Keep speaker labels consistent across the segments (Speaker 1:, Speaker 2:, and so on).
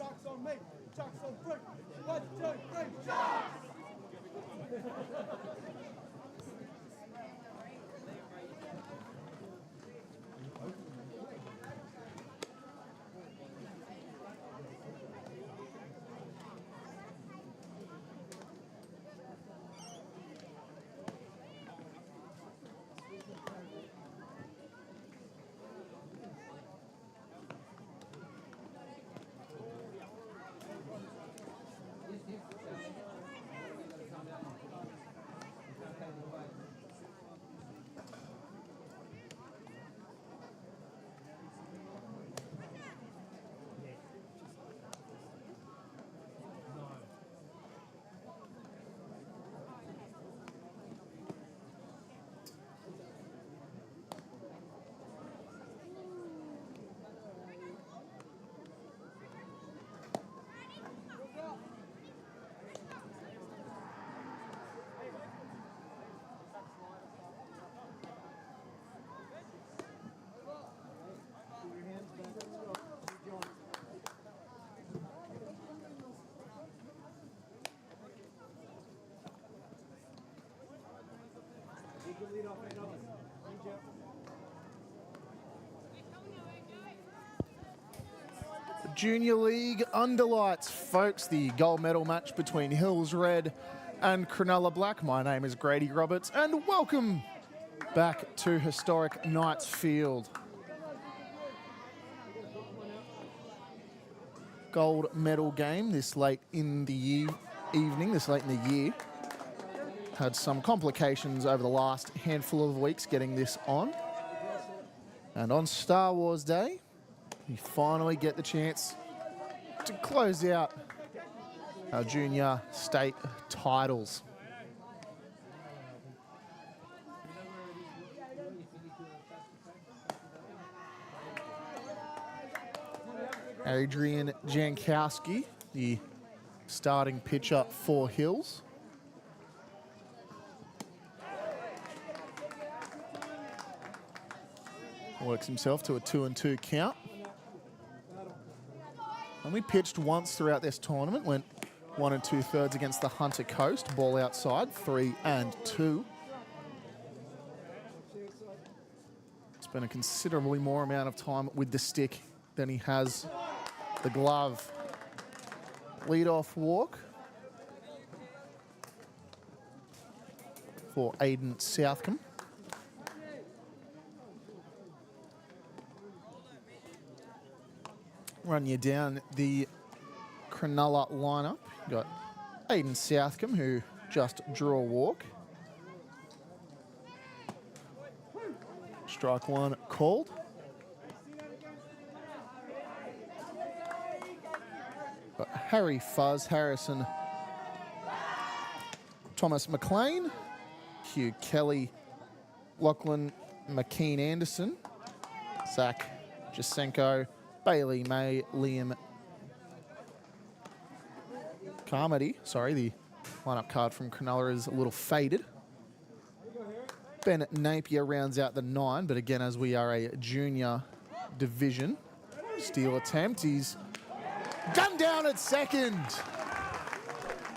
Speaker 1: Chuck's on me. Chuck's on three. 1, 2, 3, chuck!
Speaker 2: Junior League underlights, folks, the gold medal match between Hills Red and Cronulla Black. My name is Grady Roberts, and welcome back to historic Knights Field. Gold medal game this late in the evening, this late in the year. Had some complications over the last handful of weeks getting this on. And on Star Wars Day, we finally get the chance to close out our junior state titles. Adrian Jankowski, the starting pitcher for Hills. Works himself to a 2-2 count. Only pitched once throughout this tournament. Went 1 2/3 against the Hunter Coast. Ball outside, 3-2. Spent a considerably more amount of time with the stick than he has the glove. Lead-off walk for Aiden Southcombe. Run you down the Krenella lineup. You've got Aiden Southcombe, who just drew a walk. Strike one called. Got Harry Fuzz Harrison, Thomas McLean, Hugh Kelly, Lachlan McKean Anderson, Zach Jasenko, Bailey May, Liam Carmody. Sorry, the lineup card from Cronulla is a little faded. Ben Napier rounds out the 9, but again, as we are a junior division, steal attempt. He's gunned down at second.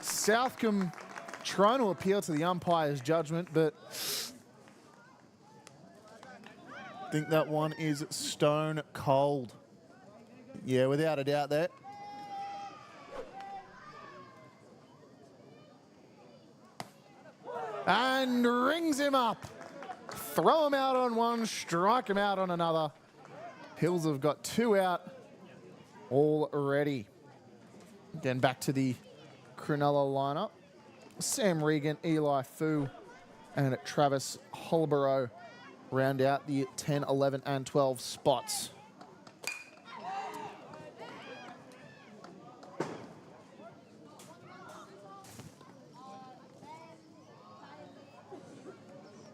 Speaker 2: Southcombe trying to appeal to the umpire's judgment, but I think that one is stone cold. Yeah, without a doubt there. And rings him up. Throw him out on one, strike him out on another. Hills have got 2 out already. Again, back to the Cronulla lineup. Sam Regan, Eli Fu, and Travis Holborough round out the 10, 11, and 12 spots.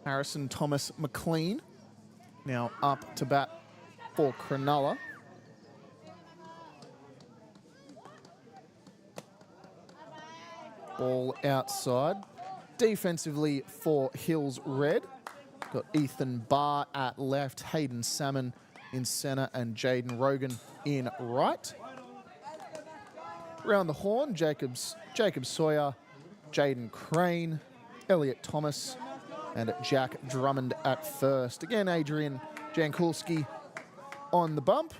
Speaker 2: Harrison Thomas McLean now up to bat for Cronulla. Ball outside. Defensively for Hills Red, got Ethan Barr at left, Hayden Salmon in centre, and Jaden Rogan in right. Round the horn, Jacob Sawyer, Jaden Crane, Elliot Thomas, and Jack Drummond at first. Again, Adrian Jankulski on the bump,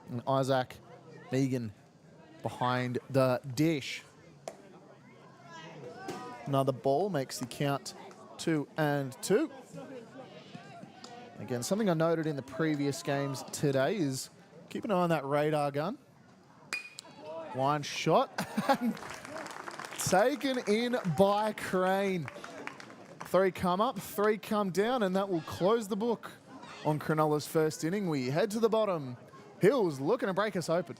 Speaker 2: and Isaac Megan behind the dish. Another ball makes the count 2-2. Again, something I noted in the previous games today is keep an eye on that radar gun. One shot and taken in by Crane. 3 come up, 3 come down, and that will close the book on Cronulla's first inning. We head to the bottom. Hills looking to break us open.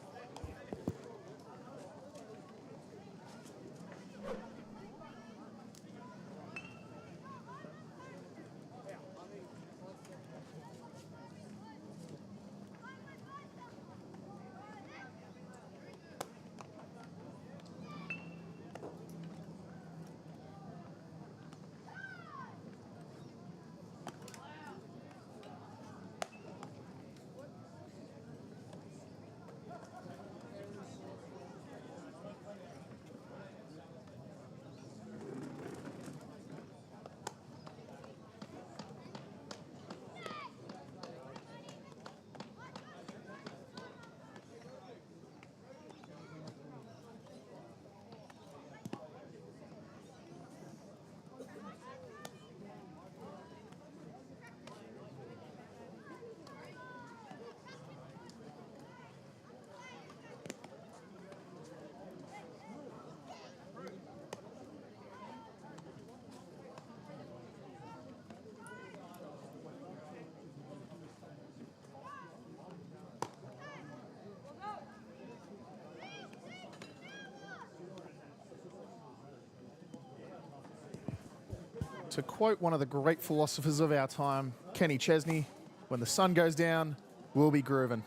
Speaker 2: To quote one of the great philosophers of our time, Kenny Chesney, when the sun goes down, we'll be grooving.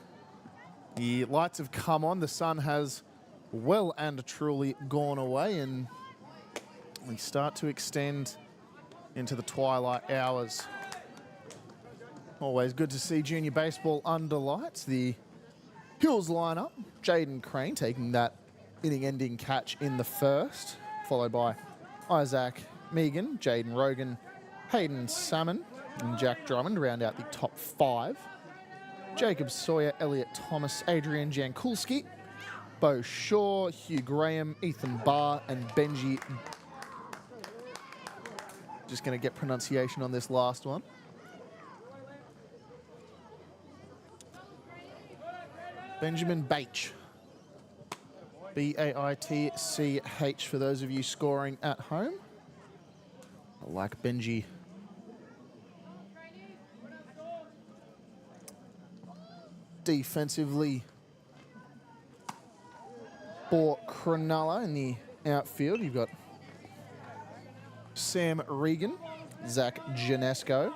Speaker 2: The lights have come on, the sun has well and truly gone away, and we start to extend into the twilight hours. Always good to see junior baseball under lights. The Hills lineup, Jaden Crane taking that inning-ending catch in the first, followed by Isaac Megan, Jaden Rogan, Hayden Salmon, and Jack Drummond round out the top 5. Jacob Sawyer, Elliot Thomas, Adrian Jankulski, Bo Shaw, Hugh Graham, Ethan Barr, and Benji. Just going to get pronunciation on this last one. Benjamin Baich. B-A-I-T-C-H for those of you scoring at home. I like Benji. Defensively for Cronulla in the outfield, you've got Sam Regan, Zach Janesco,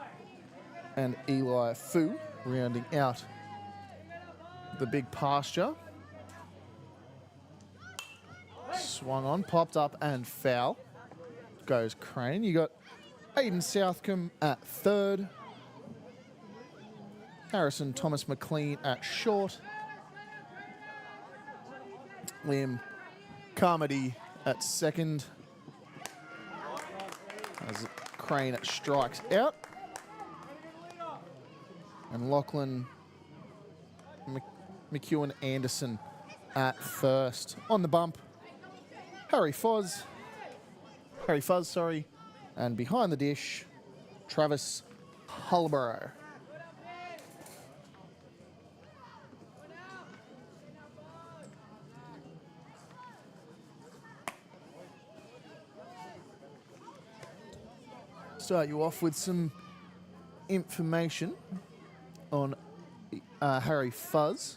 Speaker 2: and Eli Fu rounding out the big pasture. Swung on, popped up and foul. Goes Crane. You got Aiden Southcombe at third. Harrison Thomas McLean at short. Liam Carmody at second. As Crane strikes out. And Lachlan McEwen Anderson at first. On the bump, Harry Fuzz, and behind the dish, Travis Hulborough. Start you off with some information on Harry Fuzz.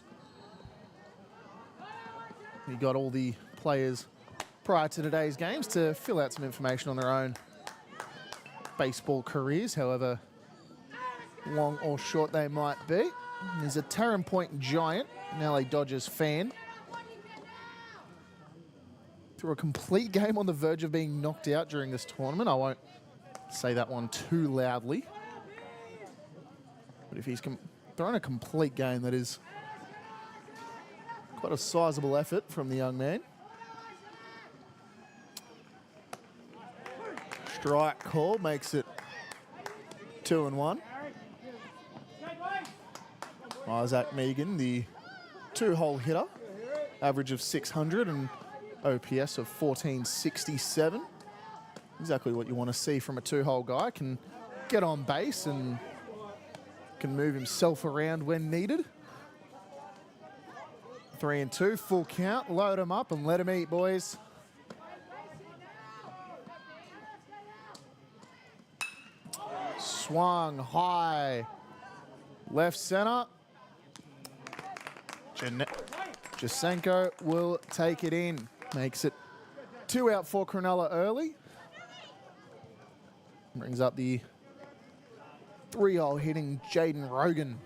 Speaker 2: We got all the players prior to today's games to fill out some information on their own baseball careers, however long or short they might be. He's a Tarrant Point Giant, an LA Dodgers fan. Through a complete game on the verge of being knocked out during this tournament. I won't say that one too loudly. But if he's thrown a complete game, that is quite a sizable effort from the young man. Strike call makes it 2-1. Isaac Megan, the two-hole hitter, average of 600 and OPS of 1467. Exactly what you want to see from a two-hole guy. Can get on base and can move himself around when needed. 3-2, full count. Load him up and let him eat, boys. Swung high. Left center. Jasenko will take it in. Makes it 2 out for Krenella early. Brings up the 3-hole hitting Jaden Rogan.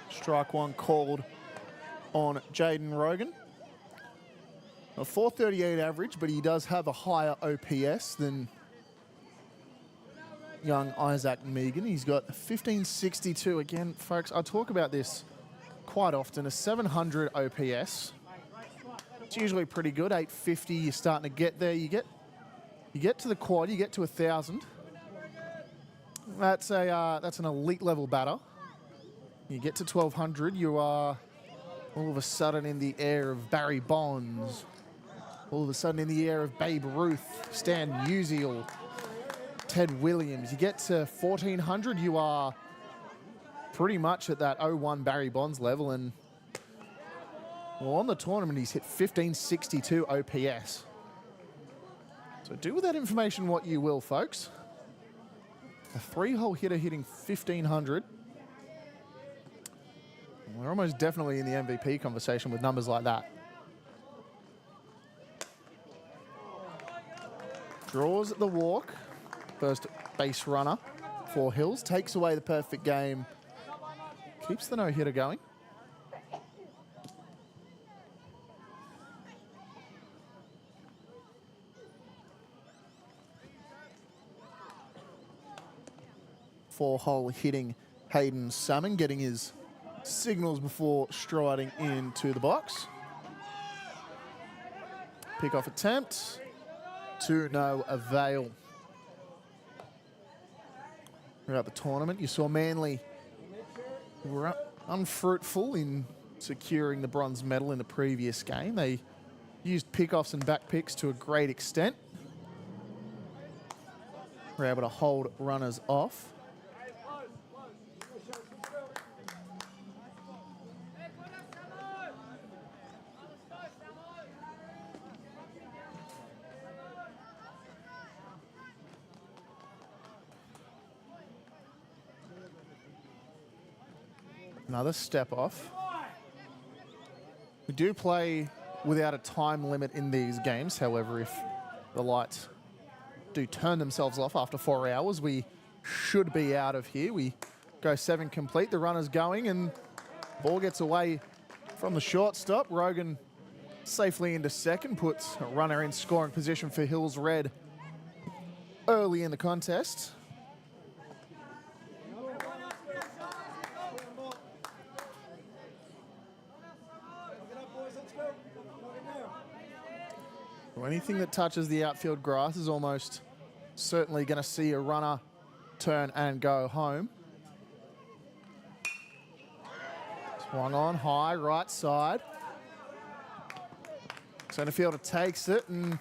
Speaker 2: Strike one called on Jaden Rogan. A 438 average, but he does have a higher OPS than young Isaac Megan. He's got 1562. Again, folks, I talk about this quite often. A 700 OPS. It's usually pretty good. 850, you're starting to get there. You get to the quad, you get to 1,000. That's an elite level batter. You get to 1,200, you are all of a sudden in the air of Barry Bonds. All of a sudden in the air of Babe Ruth, Stan Musial, Ted Williams. You get to 1,400, you are pretty much at that 01 Barry Bonds level. And well, on the tournament, he's hit 1562 OPS. So do with that information what you will, folks. A 3-hole hitter hitting 1,500. We're almost definitely in the MVP conversation with numbers like that. Draws the walk. First base runner for Hills. Takes away the perfect game. Keeps the no-hitter going. Four-hole hitting Hayden Salmon, getting his signals before striding into the box. Pick-off attempt to no avail. Throughout the tournament, you saw Manly were unfruitful in securing the bronze medal in the previous game. They used pick-offs and back picks to a great extent. Were able to hold runners off. Another step off. We do play without a time limit in these games. However, if the lights do turn themselves off after 4 hours, we should be out of here. We go 7 complete. The runner's going and ball gets away from the shortstop. Rogan safely into second, puts a runner in scoring position for Hills Red early in the contest. Well, anything that touches the outfield grass is almost certainly going to see a runner turn and go home. Swung on high, right side. Centre fielder takes it, and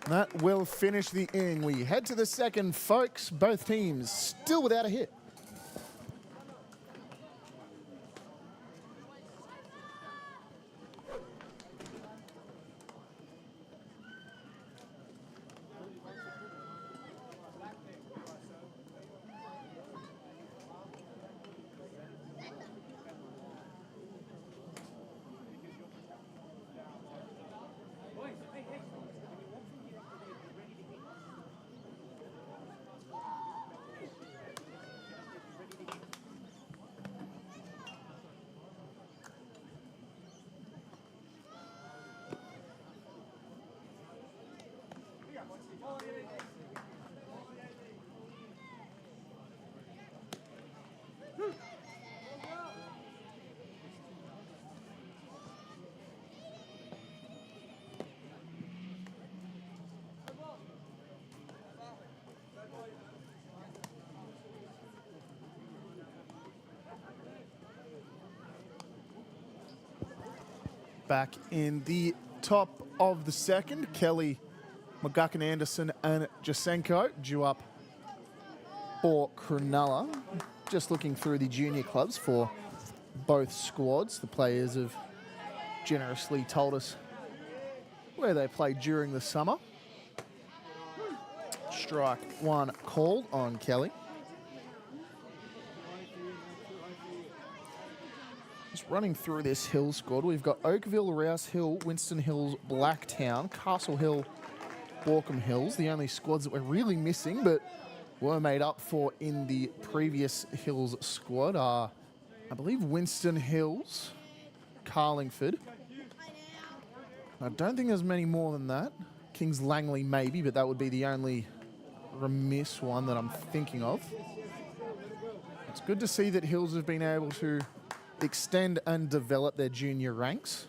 Speaker 2: that will finish the inning. We head to the second, folks. Both teams still without a hit. Back in the top of the second, Kelly, McGuckin Anderson and Jasenko due up for Cronulla. Just looking through the junior clubs for both squads. The players have generously told us where they played during the summer. Strike one called on Kelly. Just running through this Hills squad, we've got Oakville, Rouse Hill, Winston Hills, Blacktown, Castle Hill, Walkham Hills. The only squads that we're really missing but were made up for in the previous Hills squad are, I believe, Winston Hills, Carlingford. I don't think there's many more than that. Kings Langley maybe, but that would be the only remiss one that I'm thinking of. It's good to see that Hills have been able to extend and develop their junior ranks.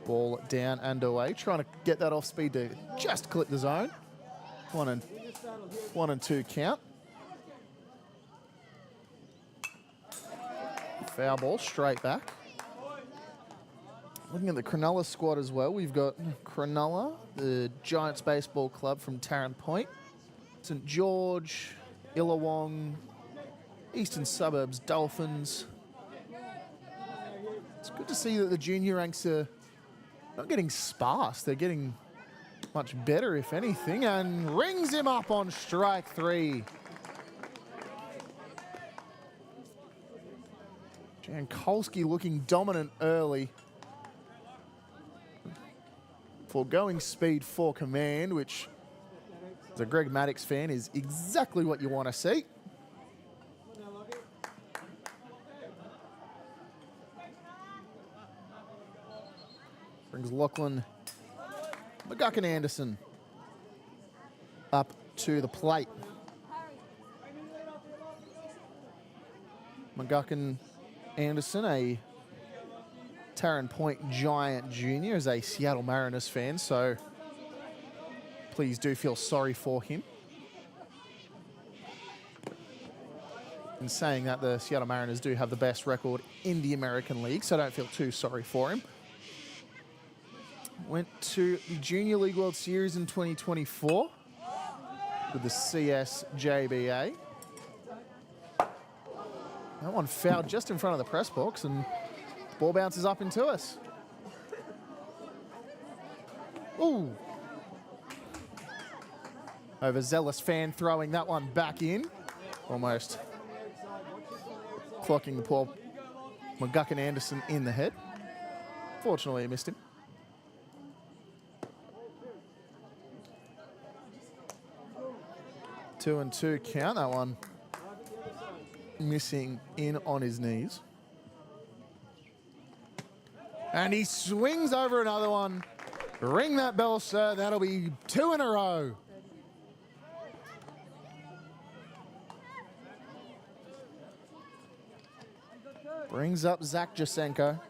Speaker 2: Ball down and away, trying to get that off speed to just clip the zone. One and two count. Foul ball straight back. Looking at the Krenella squad as well, we've got Krenella, the Giants Baseball Club from Tarrant Point, St George, Illawong, Eastern Suburbs Dolphins. It's good to see that the junior ranks are not getting sparse. They're getting much better, if anything, and rings him up on strike three. Jankowski looking dominant early. Foregoing speed for command, which as a Greg Maddux fan is exactly what you want to see. Brings Lachlan McGuckin Anderson up to the plate. McGuckin Anderson, a Tarrant Point Giant Junior, is a Seattle Mariners fan, so please do feel sorry for him. In saying that, the Seattle Mariners do have the best record in the American League, so don't feel too sorry for him. Went to the Junior League World Series in 2024 with the CSJBA. That one fouled just in front of the press box, and the ball bounces up into us. Ooh. Overzealous fan throwing that one back in. Almost clocking the poor McGuckin Anderson in the head. Fortunately, he missed him. 2-2 count. That one missing in on his knees. And he swings over another one. Ring that bell, sir. That'll be 2 in a row. Brings up Zach Jasenko.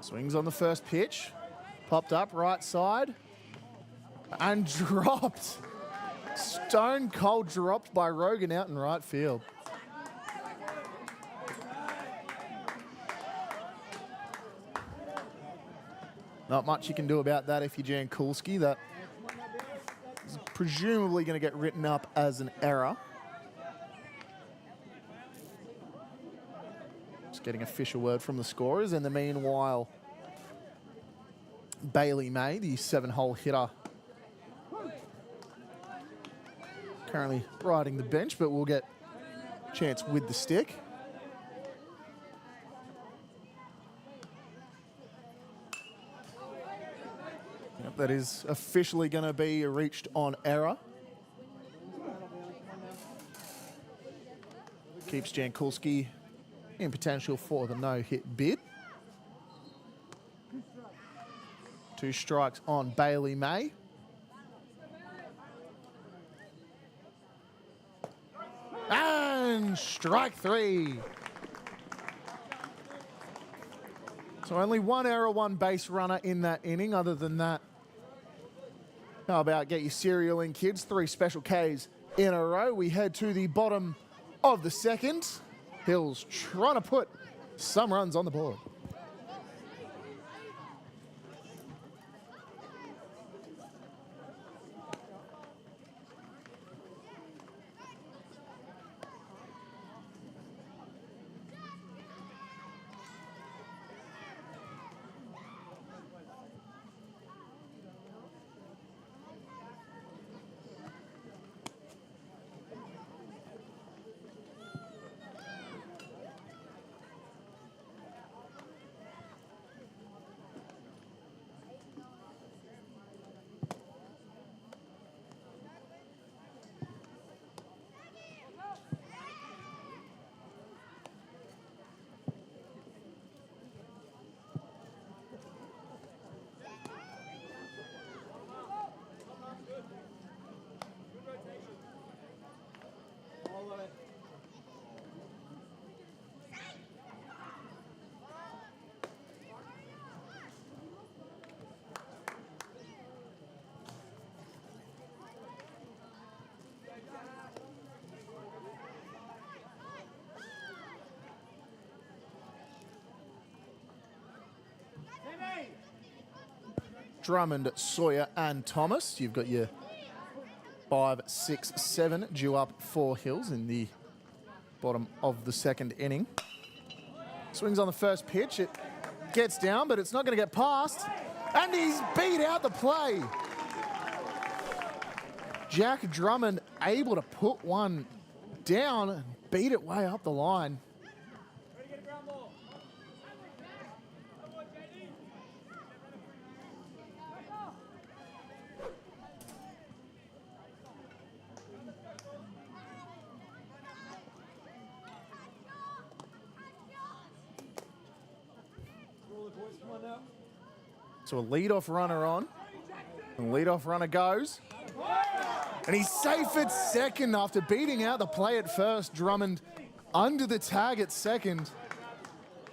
Speaker 2: Swings on the first pitch. Popped up right side. And dropped. Stone cold dropped by Rogan out in right field. Not much you can do about that if you're Jan Kulski. That is presumably going to get written up as an error. Just getting official word from the scorers. In the meanwhile, Bailey May, the 7-hole hitter, currently riding the bench, but will get a chance with the stick. Yep, that is officially going to be reached on error. Keeps Jankulski in potential for the no-hit bid. 2 strikes on Bailey May. And strike 3. So only 1 error, 1 base runner in that inning. Other than that, how about get your cereal in, kids? 3 special Ks in a row. We head to the bottom of the second. Hills trying to put some runs on the board. Drummond, Sawyer and Thomas. You've got your 5, 6, 7 due up for Hills in the bottom of the second inning. Swings on the first pitch. It gets down, but it's not going to get past. And he's beat out the play. Jack Drummond able to put one down and beat it way up the line. So a lead-off runner on. And lead-off runner goes. And he's safe at second after beating out the play at first. Drummond under the tag at second.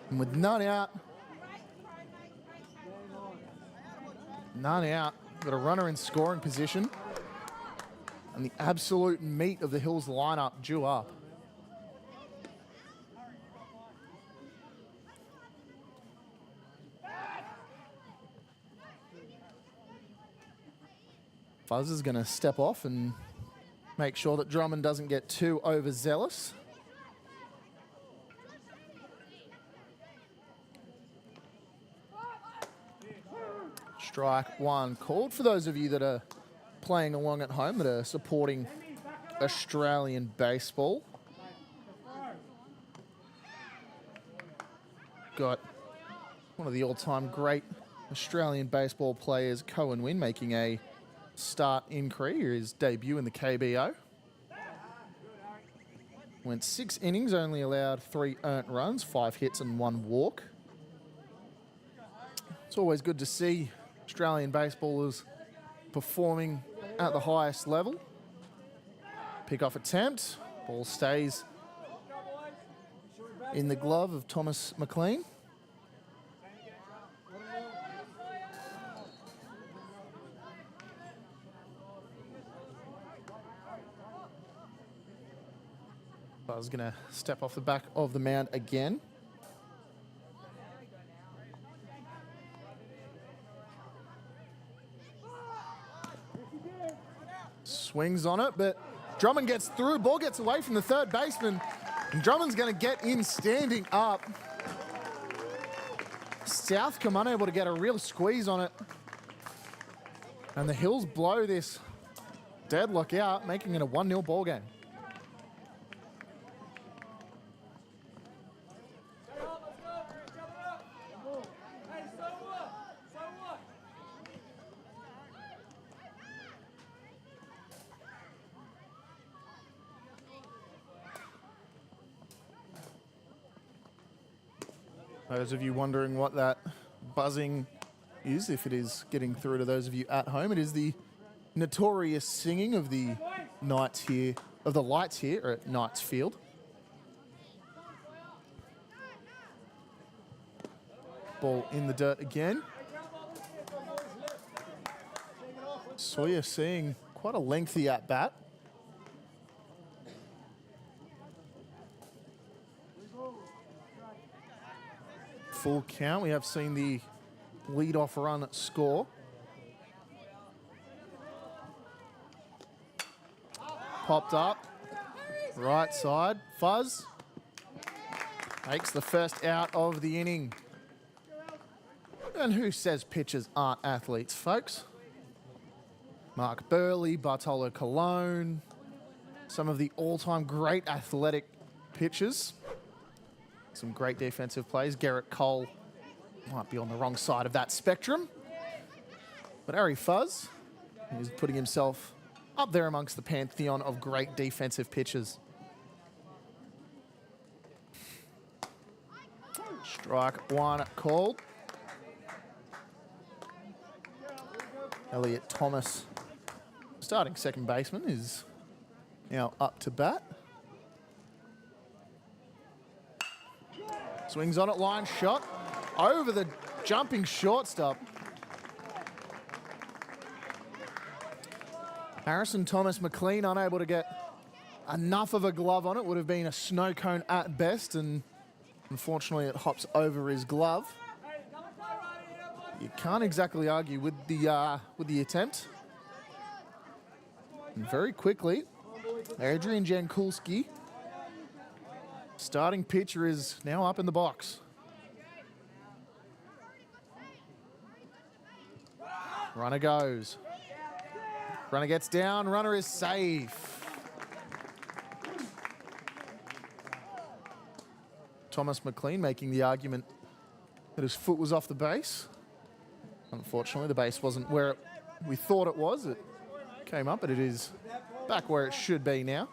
Speaker 2: And with none out. Got a runner in scoring position. And the absolute meat of the Hills lineup due up. Fuzz is going to step off and make sure that Drummond doesn't get too overzealous. Strike one called. For those of you that are playing along at home, that are supporting Australian baseball, got one of the all-time great Australian baseball players, Cohen Wynn, making a start in career, his debut in the KBO. Went 6 innings, only allowed 3 earned runs, 5 hits and 1 walk. It's always good to see Australian baseballers performing at the highest level. Pick-off attempt. Ball stays in the glove of Thomas McLean. Buzz going to step off the back of the mound again. Swings on it, but Drummond gets through. Ball gets away from the third baseman. And Drummond's going to get in standing up. Southcombe unable to get a real squeeze on it. And the Hills blow this deadlock out, making it a 1-0 ball game. Those of you wondering what that buzzing is, if it is getting through to those of you at home, it is the notorious singing of the lights here at Knights Field. Ball in the dirt again. Sawyer seeing quite a lengthy at bat. Full count. We have seen the lead-off run score. Popped up. Right side. Fuzz makes the first out of the inning. And who says pitchers aren't athletes, folks? Mark Burley, Bartolo Colon, some of the all-time great athletic pitchers. Some great defensive plays. Garrett Cole might be on the wrong side of that spectrum. But Ari Fuzz is putting himself up there amongst the pantheon of great defensive pitchers. Strike one called. Elliot Thomas, starting second baseman, is now up to bat. Swings on it, line shot over the jumping shortstop. Harrison Thomas McLean unable to get enough of a glove on it. Would have been a snow cone at best, and unfortunately it hops over his glove. You can't exactly argue with the attempt. And very quickly, Adrian Jankulski, starting pitcher, is now up in the box. Runner goes. Runner gets down. Runner is safe. Thomas McLean making the argument that his foot was off the base. Unfortunately, the base wasn't where we thought it was. It came up, but it is back where it should be now.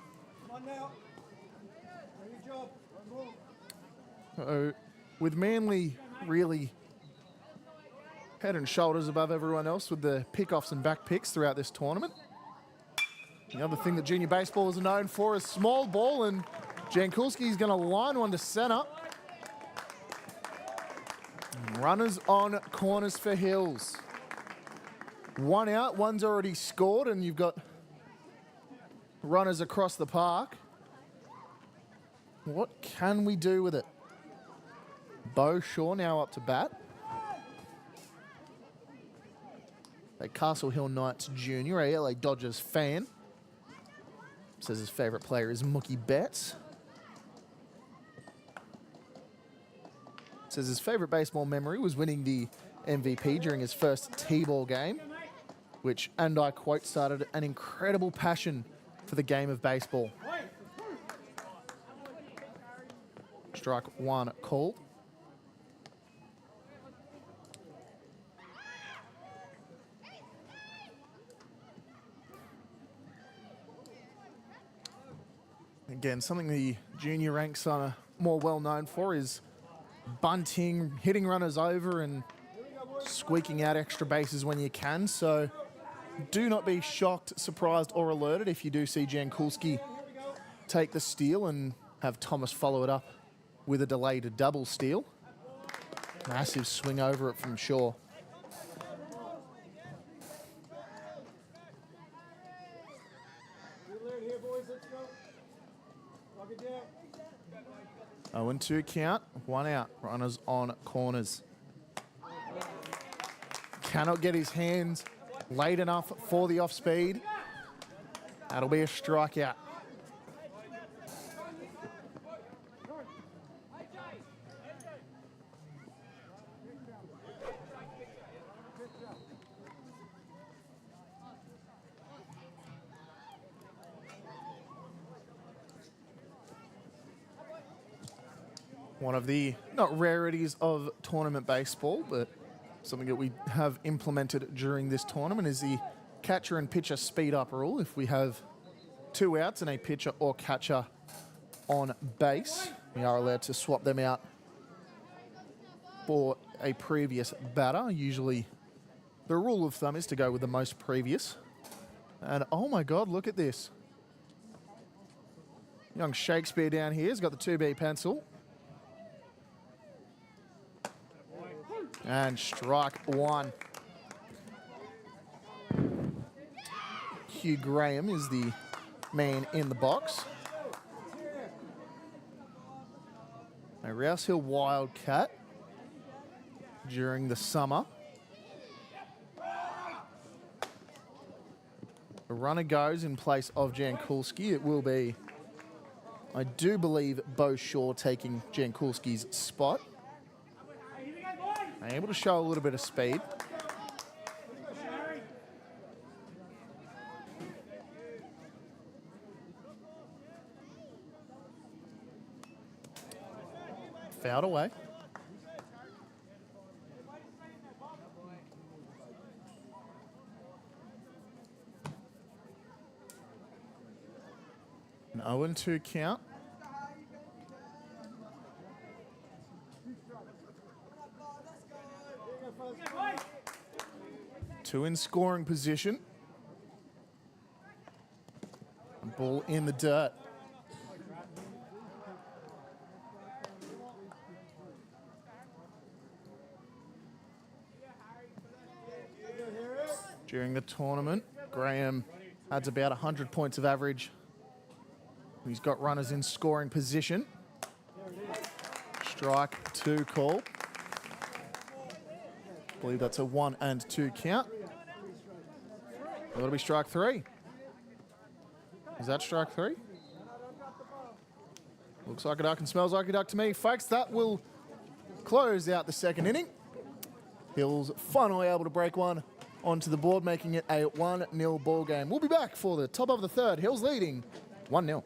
Speaker 2: With Manly really head and shoulders above everyone else with the pick-offs and back picks throughout this tournament. The other thing that junior baseball is known for is small ball, and Jankulski is going to line one to centre. Runners on corners for Hills. One out, one's already scored, and you've got runners across the park. What can we do with it? Beau Shaw now up to bat. A Castle Hill Knights junior, a LA Dodgers fan. Says his favourite player is Mookie Betts. Says his favourite baseball memory was winning the MVP during his first T-ball game, which, and I quote, started an incredible passion for the game of baseball. Strike one called. Again, something the junior ranks are more well known for is bunting, hitting runners over and squeaking out extra bases when you can. So do not be shocked, surprised or alerted if you do see Jankulski take the steal and have Thomas follow it up with a delayed double steal. Massive swing over it from Shaw. Oh, 0-2 count, one out, runners on corners. Cannot get his hands late enough for the off speed. That'll be a strikeout. One of the, not rarities of tournament baseball, but something that we have implemented during this tournament is the catcher and pitcher speed up rule. If we have two outs and a pitcher or catcher on base, we are allowed to swap them out for a previous batter. Usually the rule of thumb is to go with the most previous. And oh my God, look at this. Young Shakespeare down here has got the 2B pencil. And strike one. Hugh Graham is the man in the box. A Rouse Hill Wildcat during the summer. A runner goes in place of Jankulski. It will be, I do believe, Beau Shaw taking Jankulski's spot. Able to show a little bit of speed. Fouled away. An 0-2 count. Two in scoring position. Ball in the dirt. During the tournament, Graham adds about 100 points of average. He's got runners in scoring position. Strike two call. I believe that's a 1-2 count. That'll be strike three. Is that strike three? Looks like a duck and smells like a duck to me. Folks, that will close out the second inning. Hills finally able to break one onto the board, making it a 1-0 ball game. We'll be back for the top of the third. Hills leading 1-0.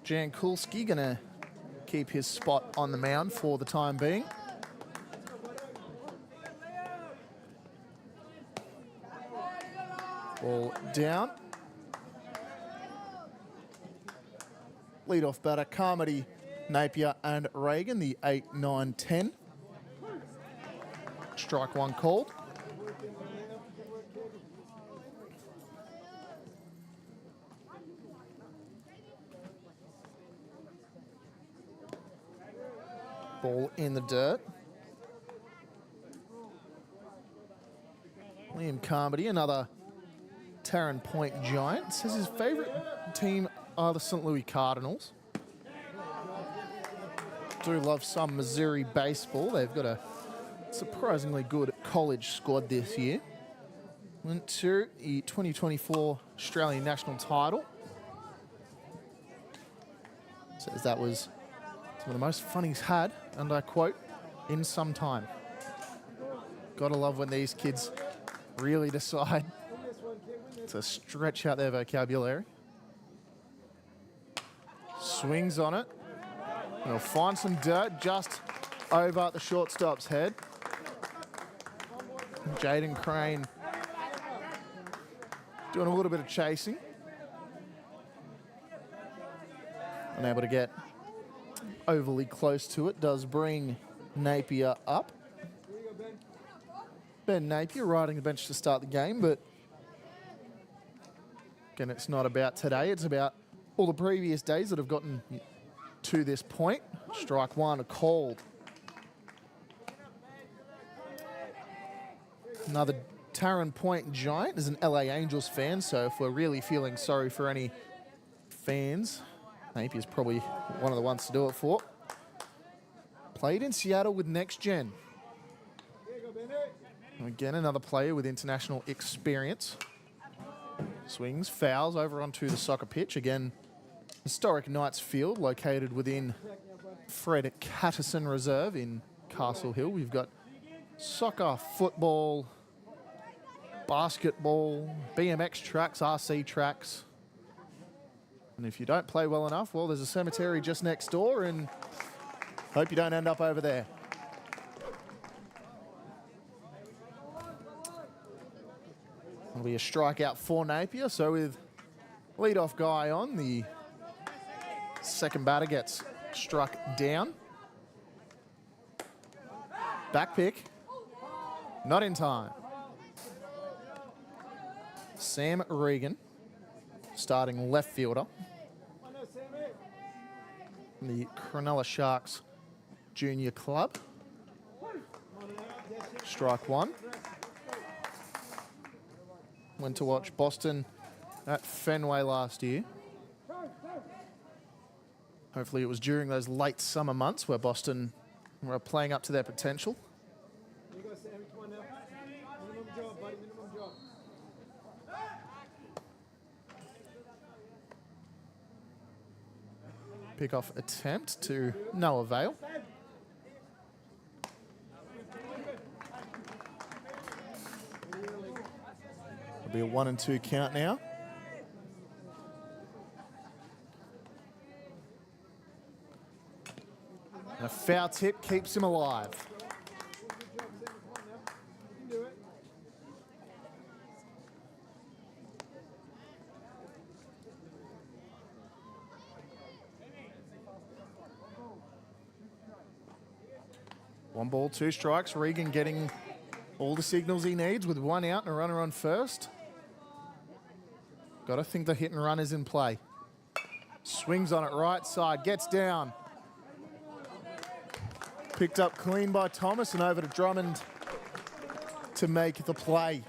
Speaker 2: Jan Kulski going to keep his spot on the mound for the time being. Ball down. Leadoff batter, Carmody, Napier and Reagan, the 8, 9, 10. Strike one called. Ball in the dirt. Liam Carmody, another Tarrant Point Giant, says his favourite team are the St. Louis Cardinals. Do love some Missouri baseball. They've got a surprisingly good college squad this year. Went to the 2024 Australian national title. Says that was some of the most fun he's had, and I quote, in some time. Gotta love when these kids really decide to stretch out their vocabulary. Swings on it. And he'll find some dirt just over the shortstop's head. Jaden Crane doing a little bit of chasing. Unable to get overly close to it. Does bring Napier up. Ben Napier riding the bench to start the game, but again, it's not about today. It's about all the previous days that have gotten to this point. Strike one called. Another Tarrant Point Giant is an LA Angels fan, so if we're really feeling sorry for any fans, Napier's probably one of the ones to do it for. Played in Seattle with Next Gen. Again, another player with international experience. Swings, fouls over onto the soccer pitch. Again, historic Knights Field located within Fred Catterson Reserve in Castle Hill. We've got soccer, football, basketball, BMX tracks, RC tracks. And if you don't play well enough, well, there's a cemetery just next door, and hope you don't end up over there. It'll be a strikeout for Napier. So with leadoff guy on, the second batter gets struck down. Back pick. Not in time. Sam Regan, starting left fielder. The Krenella Sharks Junior Club. Strike one. Went to watch Boston at Fenway last year. Hopefully it was during those late summer months where Boston were playing up to their potential. Pick-off attempt to no avail. It'll be a 1-2 count now. And a foul tip keeps him alive. One ball, two strikes. Regan getting all the signals he needs with one out and a runner on first. Got to think the hit and run is in play. Swings on it right side, gets down. Picked up clean by Thomas and over to Drummond to make the play.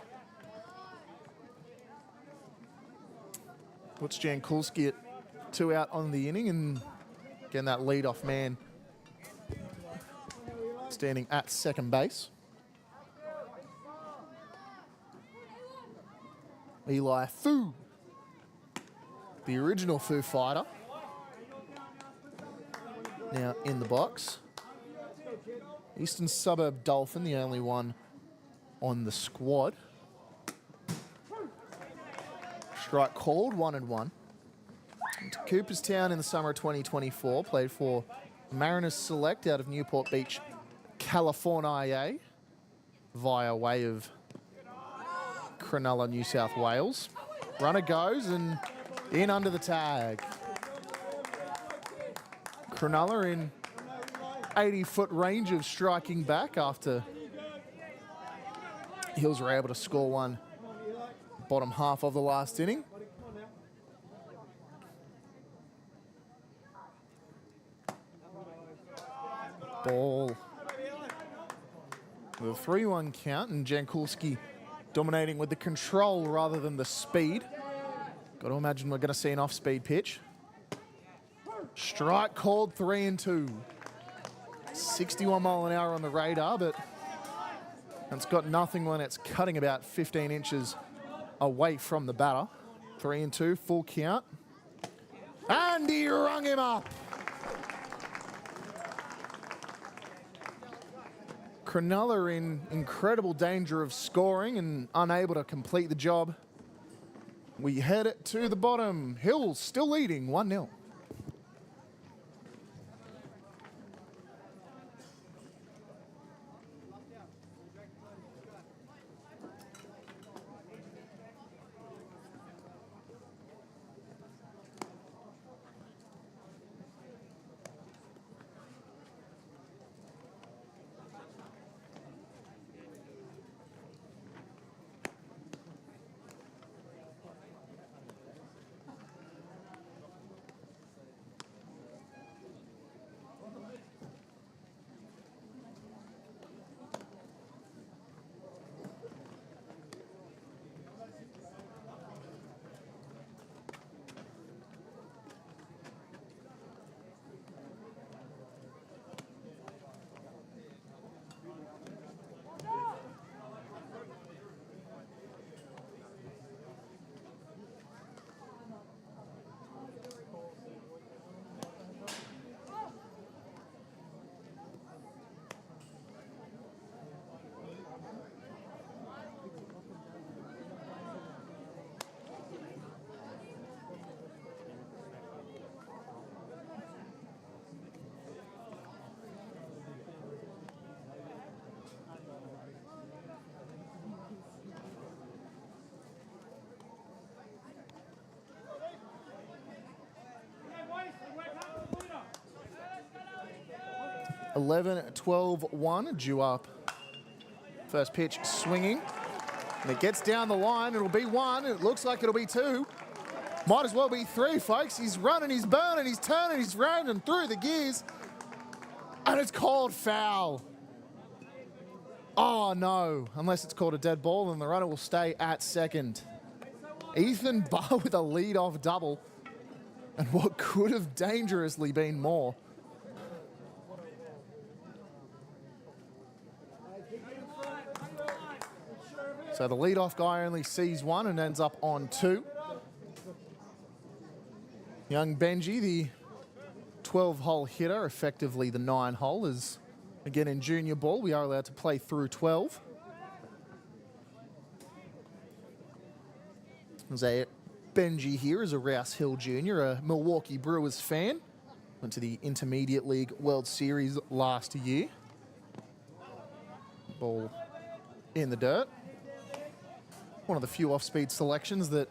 Speaker 2: Puts Jankulski at 2 out on the inning, and again that leadoff man standing at second base. Eli Foo, the original Foo Fighter, now in the box. Eastern Suburb Dolphin, the only one on the squad. Strike called, 1-1. to Cooperstown in the summer of 2024. Played for Mariners Select out of Newport Beach, California, via way of Krenella, New South Wales. Runner goes and in under the tag. Cronulla in 80-foot range of striking back after Hills were able to score one bottom half of the last inning. Ball with a 3-1 count, and Jankulski dominating with the control rather than the speed. Got to imagine we're going to see an off-speed pitch. Strike called, 3-2. 61 mile an hour on the radar, but it's got nothing when it's cutting about 15 inches away from the batter. 3-2, full count. And he rung him up. Cronulla in incredible danger of scoring and unable to complete the job. We head it to the bottom. Hills still leading 1-0. Eleven, 12-1, due up. First pitch swinging. And it gets down the line. It'll be one. It looks like it'll be two. Might as well be three, folks. He's running, he's burning, he's turning, he's rounding through the gears. And it's called foul. Oh, no. Unless it's called a dead ball, and the runner will stay at second. Ethan Barr with a lead-off double. And what could have dangerously been more. So the leadoff guy only sees one and ends up on two. Young Benji, the 12-hole hitter, effectively the 9-hole, is again in junior ball. We are allowed to play through 12. Benji here is a Rouse Hill junior, a Milwaukee Brewers fan. Went to the Intermediate League World Series last year. Ball in the dirt. One of the few off-speed selections that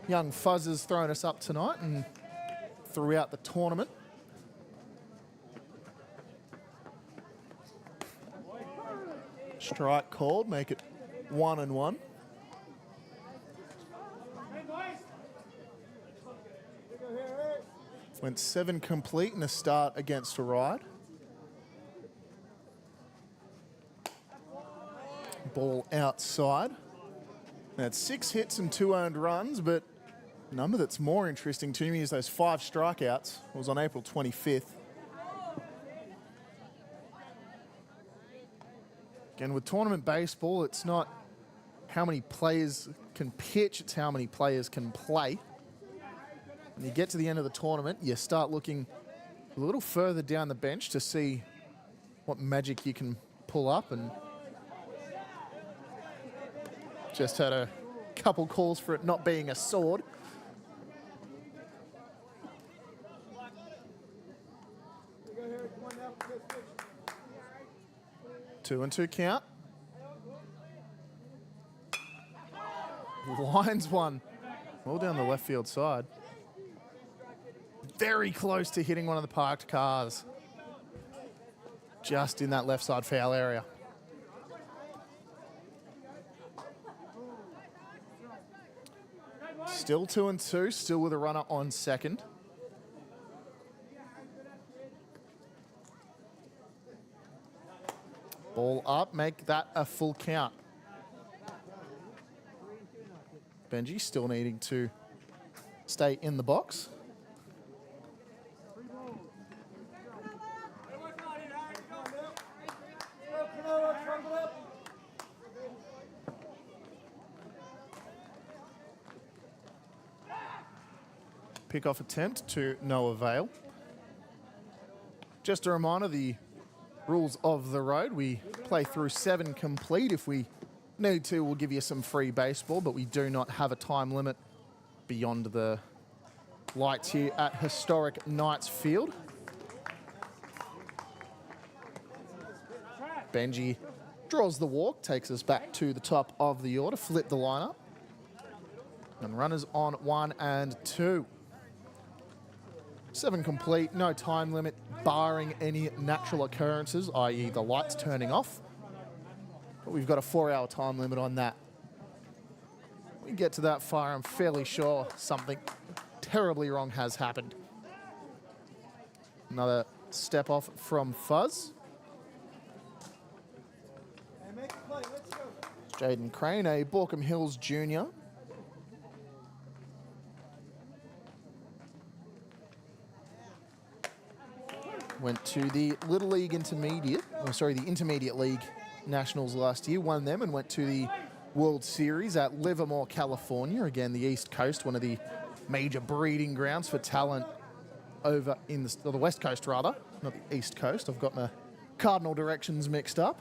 Speaker 2: young Fuzz has thrown us up tonight and throughout the tournament. Strike called, make it 1-1. Went 7 complete in a start against a ride. Ball outside. That's 6 hits and 2 earned runs, but the number that's more interesting to me is those 5 strikeouts. It was on April 25th. Again, with tournament baseball, it's not how many players can pitch, it's how many players can play. When you get to the end of the tournament, you start looking a little further down the bench to see what magic you can pull up, and just had a couple calls for it not being a sword. 2-2 count. Lines one. All down the left field side. Very close to hitting one of the parked cars. Just in that left side foul area. Still 2-2, still with a runner on second. Ball up, make that a full count. Benji still needing to stay in the box. Pick-off attempt to no avail. Just a reminder, the rules of the road. We play through 7 complete. If we need to, we'll give you some free baseball, but we do not have a time limit beyond the lights here at historic Knights Field. Benji draws the walk, takes us back to the top of the order, flip the lineup. And runners on 1 and 2. 7 complete, no time limit, barring any natural occurrences, i.e. the lights turning off. But we've got a 4-hour time limit on that. We get to that far, I'm fairly sure something terribly wrong has happened. Another step off from Fuzz. Jaden Crane, a Borkham Hills junior. Went to the Little League Intermediate, the Intermediate League Nationals last year, won them and went to the World Series at Livermore, California. Again, the East Coast, one of the major breeding grounds for talent over in the West Coast, rather, not the East Coast. I've got my cardinal directions mixed up.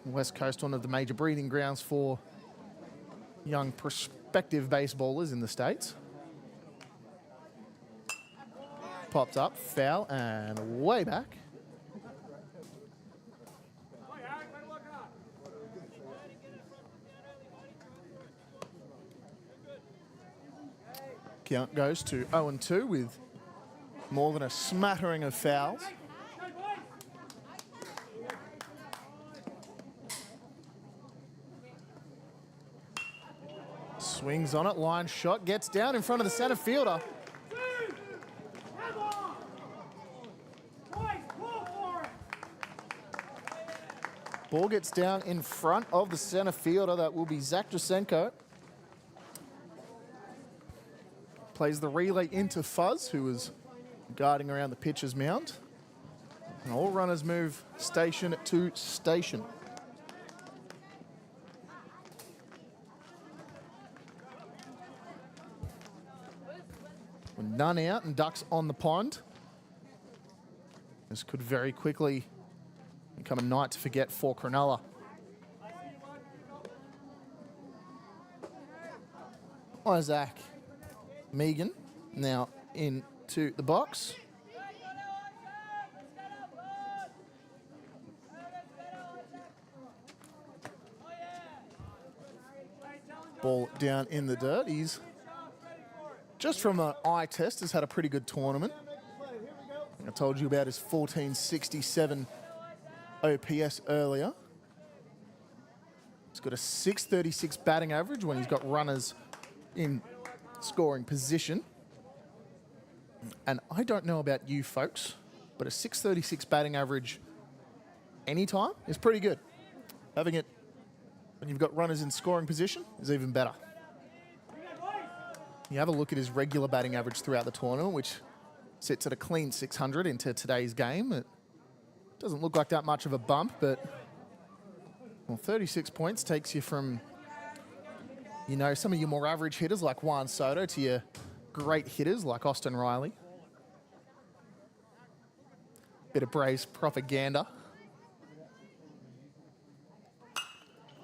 Speaker 2: West Coast, one of the major breeding grounds for young prospective baseballers in the States. Popped up, foul, and way back. Count goes to 0-2 with more than a smattering of fouls. Swings on it, line shot, gets down in front of the centre fielder. Ball gets down in front of the centre fielder. That will be Zach Jasenko. Plays the relay into Fuzz, who was guarding around the pitcher's mound. And all runners move station to station. With none out and ducks on the pond. This could very quickly become a night to forget for Krenella. Isaac Megan now into the box. Ball down in the dirt. He's, just from an eye test, has had a pretty good tournament. I told you about his 1467 OPS earlier. He's got a 636 batting average when he's got runners in scoring position. And I don't know about you folks, but a 636 batting average anytime is pretty good. Having it when you've got runners in scoring position is even better. You have a look at his regular batting average throughout the tournament, which sits at a clean 600 into today's game. It doesn't look like that much of a bump, but well, 36 points takes you from, you know, some of your more average hitters like Juan Soto to your great hitters like Austin Riley. Bit of Braves propaganda.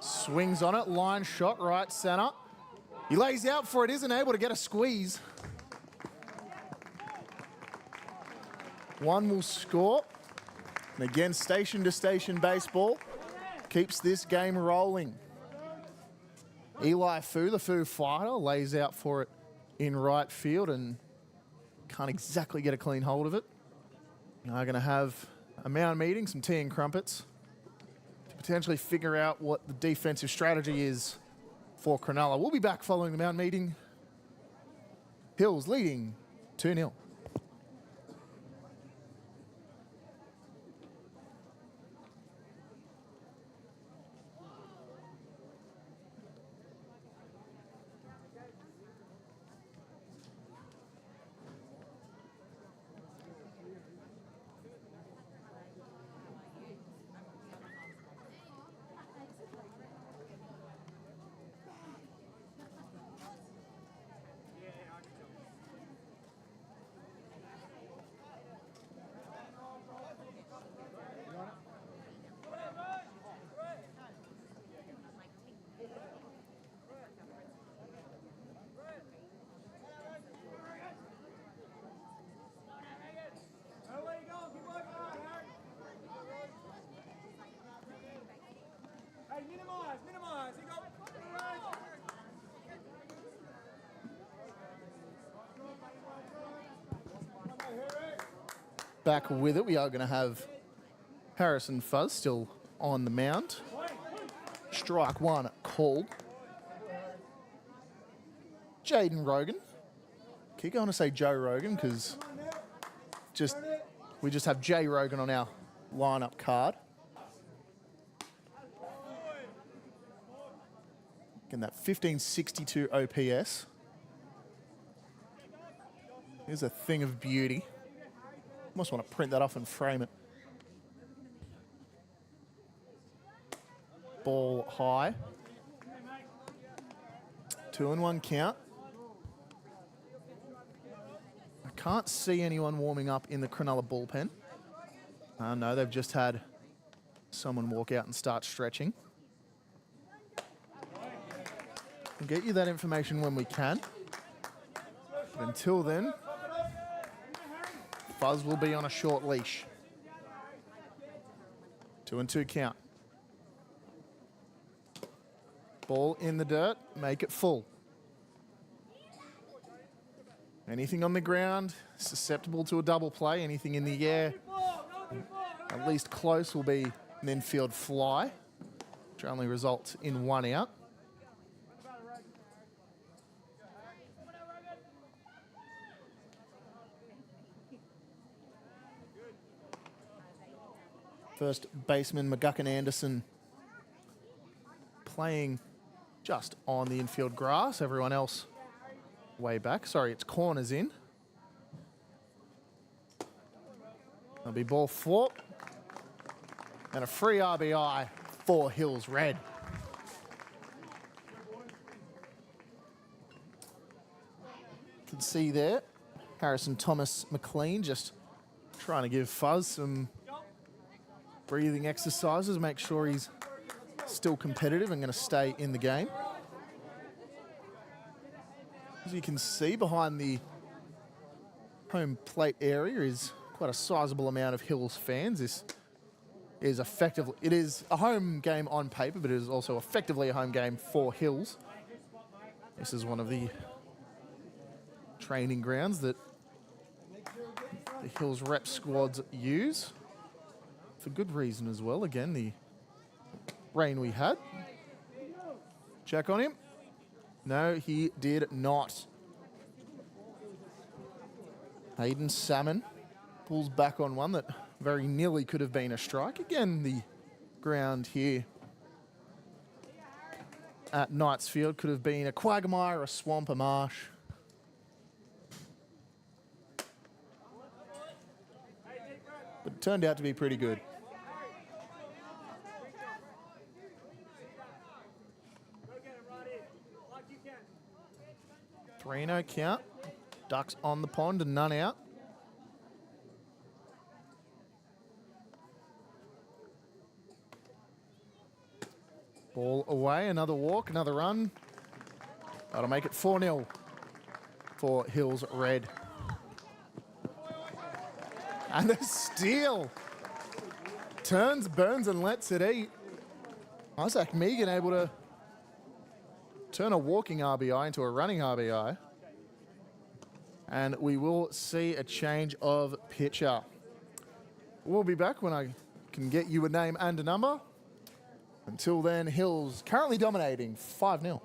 Speaker 2: Swings on it, line shot, right centre. He lays out for it, isn't able to get a squeeze. One will score. And again, station-to-station baseball keeps this game rolling. Eli Fu, the Fu fighter, lays out for it in right field and can't exactly get a clean hold of it. Now going to have a mound meeting, some tea and crumpets, to potentially figure out what the defensive strategy is for Cronulla. We'll be back following the mound meeting. Hills leading 2-0. Back with it, we are going to have Harrison Fuzz still on the mound. Strike one called. Jaden Rogan. Keep going to say Joe Rogan because we just have Jay Rogan on our lineup card. Again, that 1562 OPS. Here's a thing of beauty. Must want to print that off and frame it. Ball high. 2-1 count. I can't see anyone warming up in the Krenella bullpen. No, they've just had someone walk out and start stretching. We'll get you that information when we can. But until then, Fuzz will be on a short leash. 2-2 count. Ball in the dirt, make it full. Anything on the ground, susceptible to a double play. Anything in the air, at least close, will be an infield fly, which only results in one out. First baseman McGuckin Anderson playing just on the infield grass. Everyone else way back. Sorry, it's corners in. That'll be ball 4. And a free RBI for Hills Red. You can see there, Harrison Thomas McLean just trying to give Fuzz some breathing exercises, make sure he's still competitive and going to stay in the game. As you can see, behind the home plate area is quite a sizable amount of Hills fans. This is effectively, it is a home game on paper, but it is also effectively a home game for Hills. This is one of the training grounds that the Hills rep squads use. For good reason as well. Again, the rain we had. Check on him. No, he did not. Hayden Salmon pulls back on one that very nearly could have been a strike. Again, the ground here at Knights Field could have been a quagmire, a swamp, a marsh. But it turned out to be pretty good. 3-0 count. Ducks on the pond and none out. Ball away, another walk, another run. That'll make it 4-0 for Hills Red. And a steal. Turns, burns, and lets it eat. Isaac Megan able to turn a walking RBI into a running RBI. And we will see a change of pitcher. We'll be back when I can get you a name and a number. Until then, Hills currently dominating 5-0.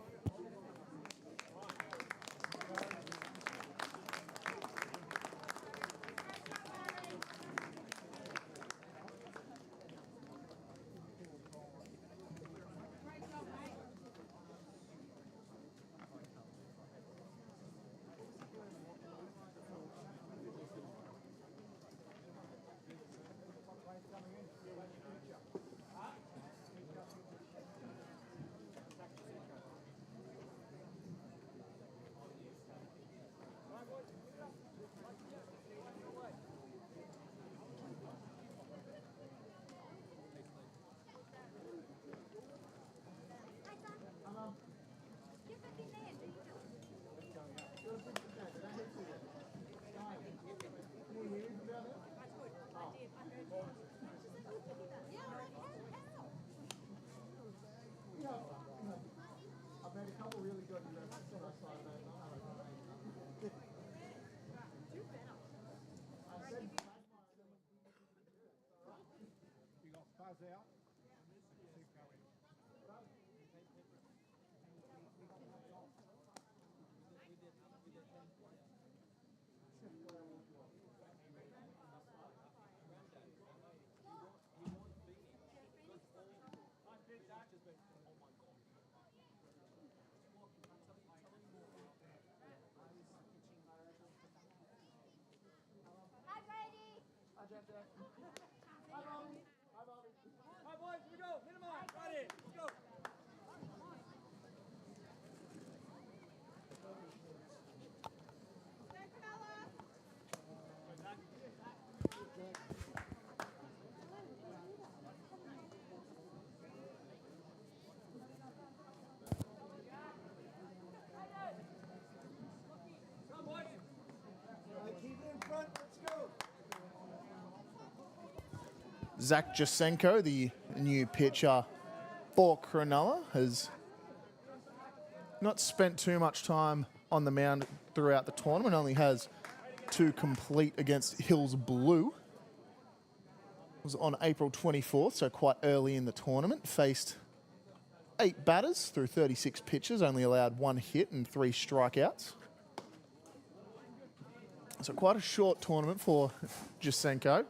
Speaker 1: Hi, boys, here we go. Hit him on. Right in. Let's go. Come on, boys. Keep it in front. Let's go.
Speaker 2: Zach Jasenko, the new pitcher for Cronulla, has not spent too much time on the mound throughout the tournament, only has 2 complete against Hills Blue. It was on April 24th, so quite early in the tournament. Faced 8 batters through 36 pitches, only allowed 1 hit and 3 strikeouts. So quite a short tournament for Jasenko.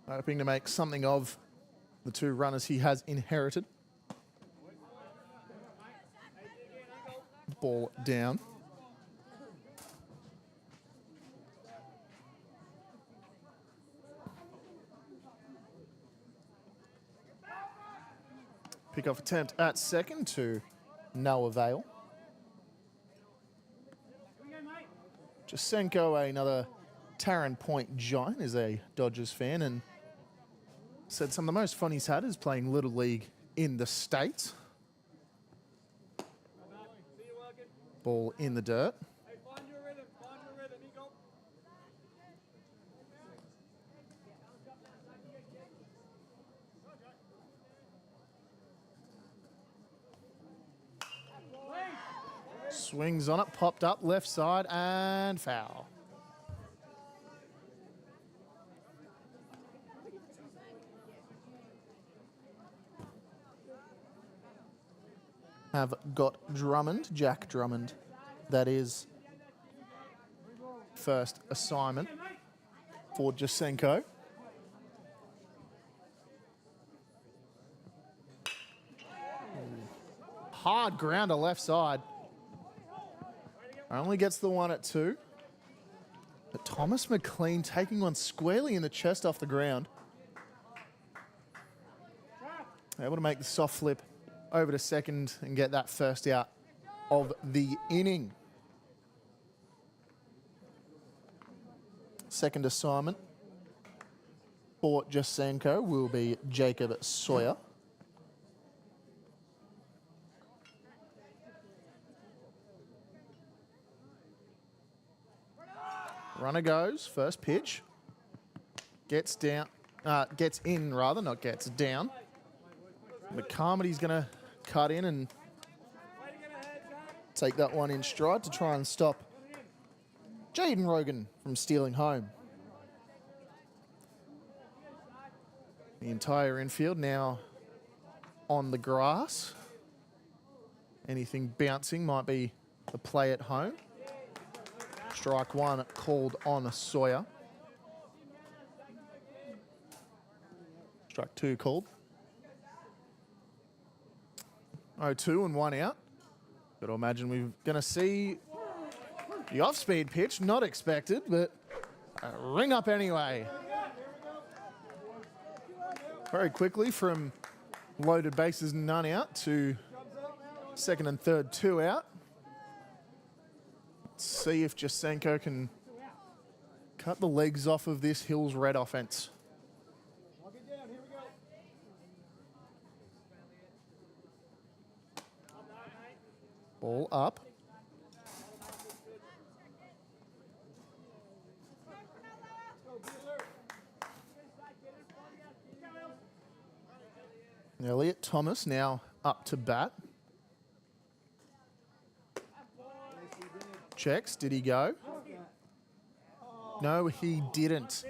Speaker 2: Hoping to make something of the 2 runners he has inherited. Ball down. Pick-off attempt at second to no avail. Jasenko, another Tarrant Point giant, is a Dodgers fan and said some of the most fun he's had is playing Little League in the States. Ball in the dirt.
Speaker 1: Hey, find your rhythm. Find your rhythm. Nico.
Speaker 2: Swings on it, popped up left side and foul. Have got Drummond, Jack Drummond. That is first assignment for Jasenko. Hard grounder left side. Only gets the 1 at 2. But Thomas McLean taking one squarely in the chest off the ground. Able to make the soft flip over to second and get that first out of the inning. Second assignment for Jasenko will be Jacob Sawyer. Runner goes, first pitch. Gets down, gets in rather, not gets down. McCarmody's going to cut in and take that one in stride to try and stop Jaden Rogan from stealing home. The entire infield now on the grass. Anything bouncing might be the play at home. Strike one called on Sawyer. Strike two called. 0-2 and 1 out. Got to imagine we're going to see the off-speed pitch, not expected, but a ring up anyway. Very quickly from loaded bases, none out, to second and third, 2 out. Let's see if Jasenko can cut the legs off of this Hills Red offense. Ball up. Elliot Thomas now up to bat. Checks, did he go? No, he didn't.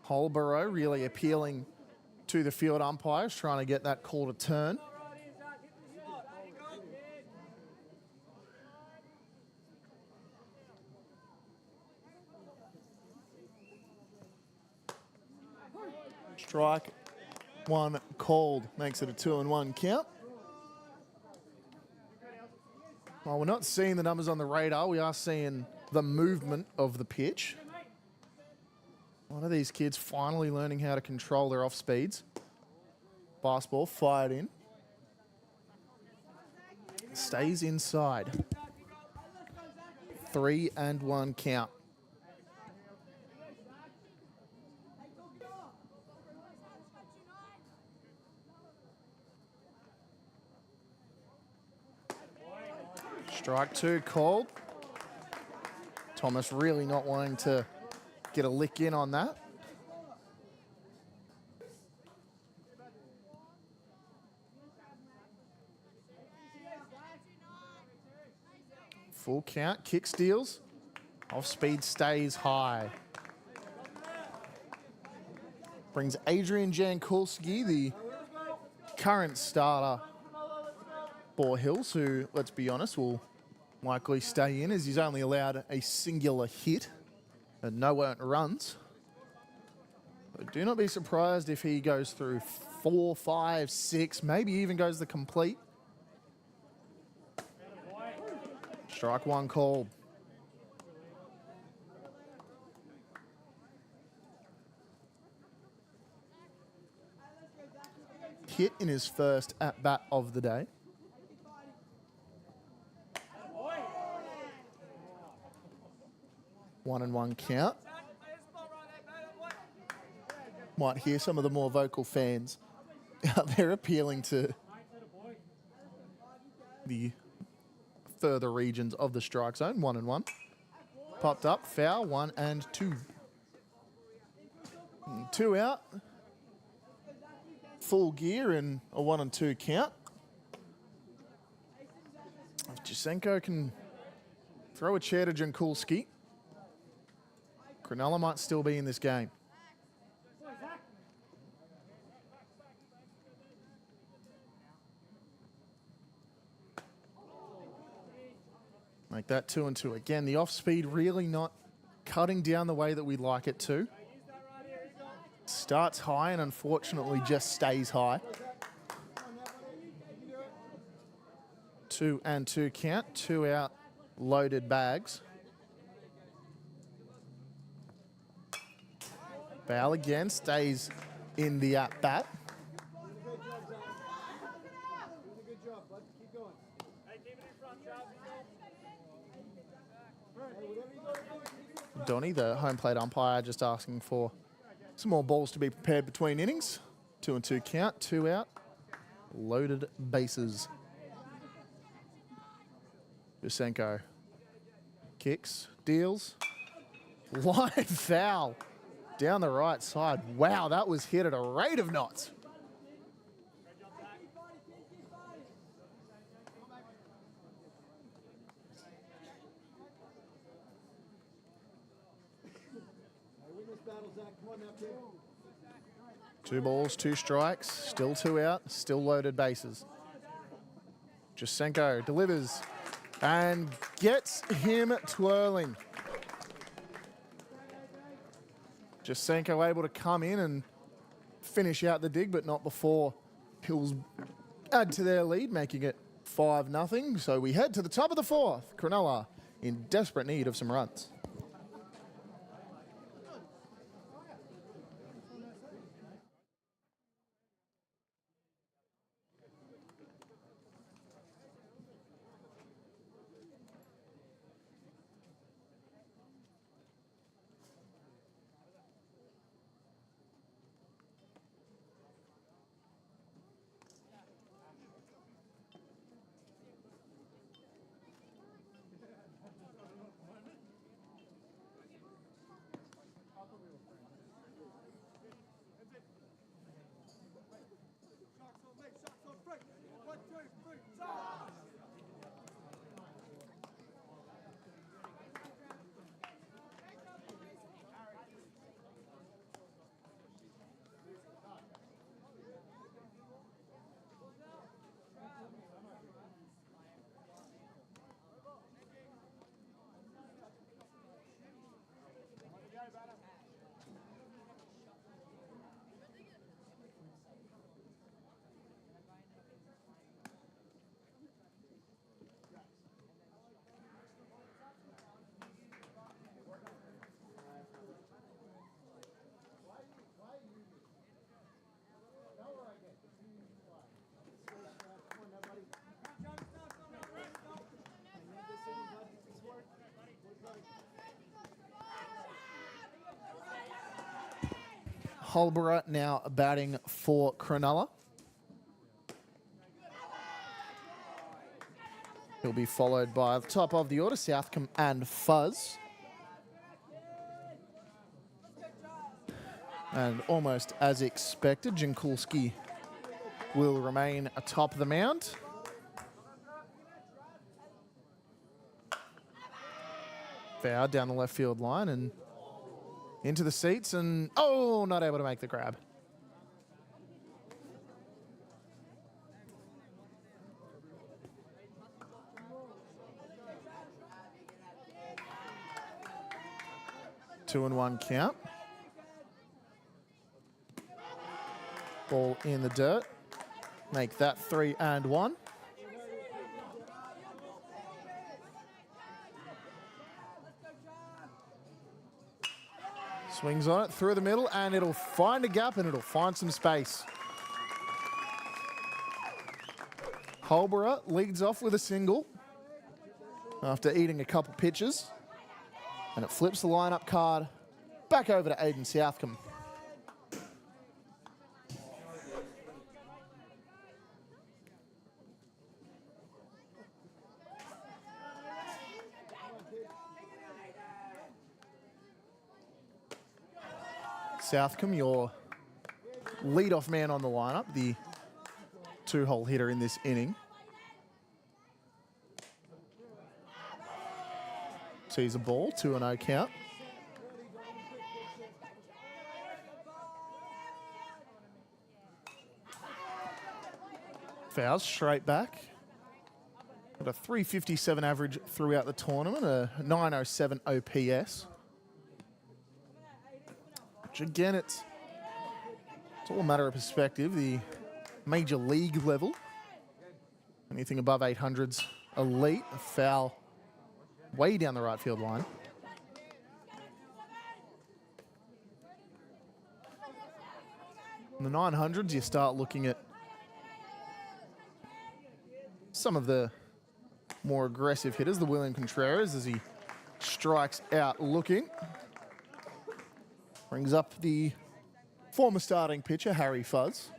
Speaker 2: Holborough really appealing to the field umpires, trying to get that call to turn. Strike one called, makes it a 2-1 count. While we're not seeing the numbers on the radar, we are seeing the movement of the pitch. One of these kids finally learning how to control their off speeds. Fastball fired in. Stays inside. 3-1 count. Strike two called. Thomas really not wanting to get a lick in on that. Full count, kick steals. Off speed stays high. Brings Adrian Jankulski, the current starter for Hills, who, let's be honest, will likely stay in as he's only allowed a singular hit and no earned runs. But do not be surprised if he goes through 4, 5, 6, maybe even goes the complete. Strike one called. Hit in his first at-bat of the day. One and one count. Might hear some of the more vocal fans out there appealing to the further regions of the strike zone. 1 and 1. Popped up, foul, 1 and 2. 2 out. Full gear and a 1 and 2 count. If Jasenko can throw a chair to Jankulski, Krenella might still be in this game. Make that 2 and 2. Again, the off speed really not cutting down the way that we'd like it to. Starts high and unfortunately just stays high. 2 and 2 count, 2 out, loaded bags. Foul again, stays in the at-bat. Donnie, the home plate umpire, just asking for some more balls to be prepared between innings. 2 and 2 count, 2 out, loaded bases. Jasenko Kicks, deals. Line foul down the right side. Wow, that was hit at a rate of knots. Two balls, two strikes, still two out, still loaded bases. Jasenko delivers and gets him twirling. Jasenko able to come in and finish out the dig, but not before Hills add to their lead, making it 5-0. So we head to the top of the fourth. Cronulla in desperate need of some runs. Holborough now batting for Krenella. He'll be followed by the top of the order, Southcombe and Fuzz. And almost as expected, Jankulski will remain atop the mound. Foul down the left field line and into the seats, and oh, not able to make the grab. Two and one count. Ball in the dirt. Make that 3-1. Swings on it through the middle, and it'll find a gap and it'll find some space. Holborough leads off with a single after eating a couple pitches, and it flips the lineup card back over to Aiden Southcombe. Southcombe, your leadoff man on the lineup, the two-hole hitter in this inning. Sees a ball, 2-0 count. Fouls straight back. Got a 357 average throughout the tournament, a 907 OPS. Again, it's all a matter of perspective. The major league level, anything above 800's elite. A foul way down the right field line. In the 900's, you start looking at some of the more aggressive hitters. The William Contreras as he strikes out looking. Brings up the former starting pitcher, Harry Fuzz.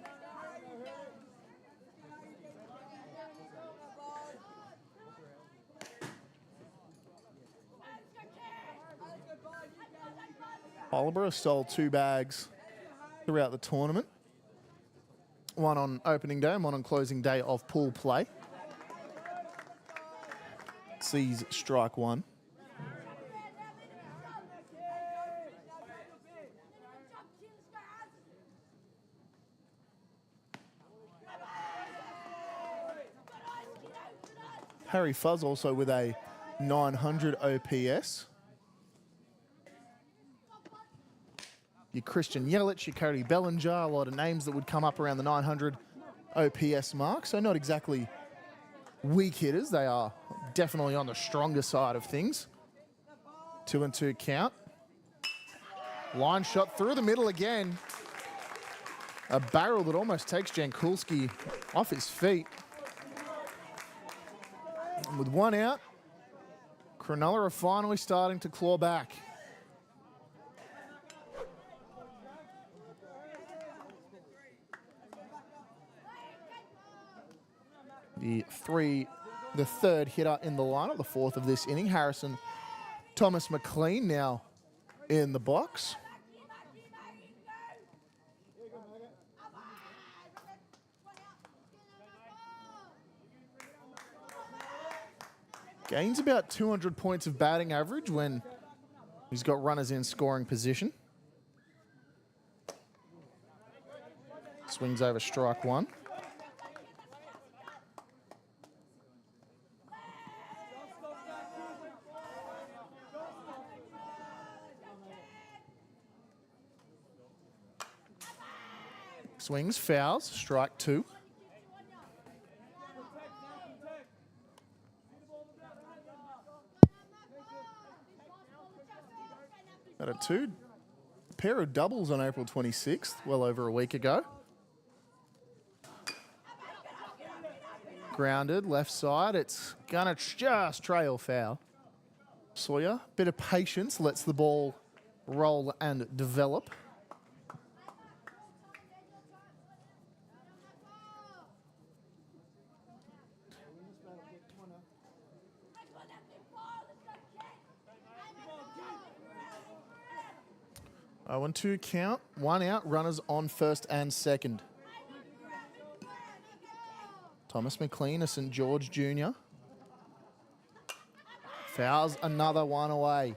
Speaker 2: Marlborough stole 2 bags throughout the tournament. One on opening day and one on closing day of pool play. Sees strike 1. Harry Fuzz also with a 900 OPS. Your Christian Yelich, your Cody Bellinger, a lot of names that would come up around the 900 OPS mark. So not exactly weak hitters. They are definitely on the stronger side of things. 2-2 count. Line shot through the middle again. A barrel that almost takes Jankulski off his feet. And with 1 out, Cronulla are finally starting to claw back. The third hitter in the lineup, the 4th of this inning, Harrison Thomas McLean now in the box. Gains about 200 points of batting average when he's got runners in scoring position. Swings over strike 1. Swings, fouls, strike 2. At a 2 pair of doubles on April 26th, well over a week ago. Grounded, left side. It's gonna just trail foul. Sawyer, bit of patience, lets the ball roll and develop. Oh, 1-2 count, 1 out, runners on first and second. Thomas McLean, a St. George Jr. Fouls another one away.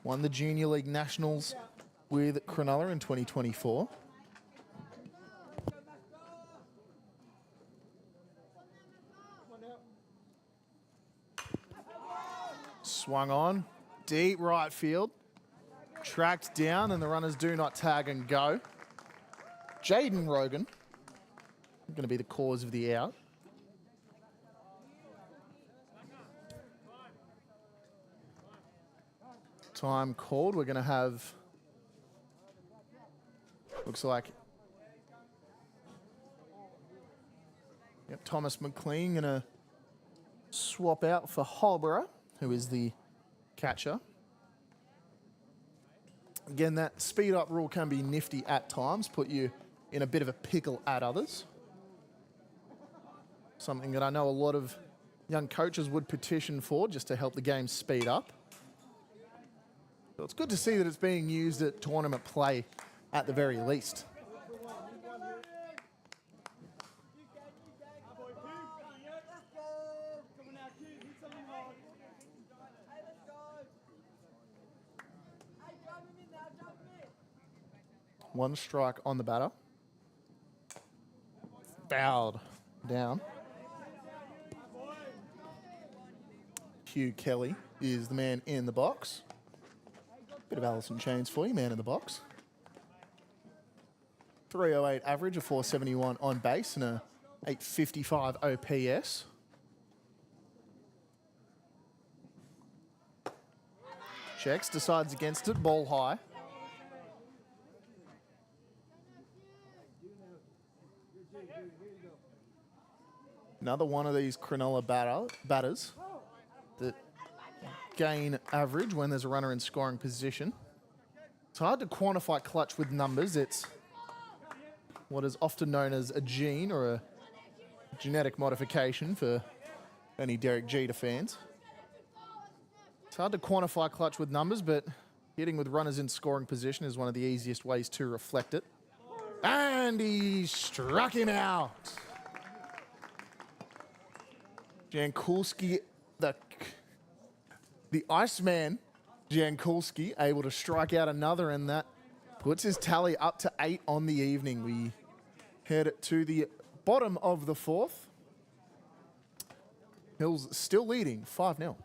Speaker 2: Won the Junior League Nationals with Krenella in 2024. Swung on, deep right field. Tracked down and the runners do not tag and go. Jaden Rogan going to be the cause of the out. Time called. We're going to have, looks like, Thomas McLean going to swap out for Holborough, who is the catcher. Again, that speed up rule can be nifty at times, put you in a bit of a pickle at others. Something that I know a lot of young coaches would petition for just to help the game speed up. So it's good to see that it's being used at tournament play at the very least. One strike on the batter. Fouled down. Hugh Kelly is the man in the box. Bit of Allison Chains for you, man in the box. 308 average, a 471 on base, and a 855 OPS. Checks, decides against it, ball high. Another one of these Krenella batters that gain average when there's a runner in scoring position. It's hard to quantify clutch with numbers. It's what is often known as a gene or a genetic modification for any Derek Jeter fans. It's hard to quantify clutch with numbers, but Hitting with runners in scoring position is one of the easiest ways to reflect it. And he struck him out. Jankulski, the Iceman, Jankulski, able to strike out another, and that puts his tally up to 8 on the evening. We head to the bottom of the fourth. Hills still leading 5-0.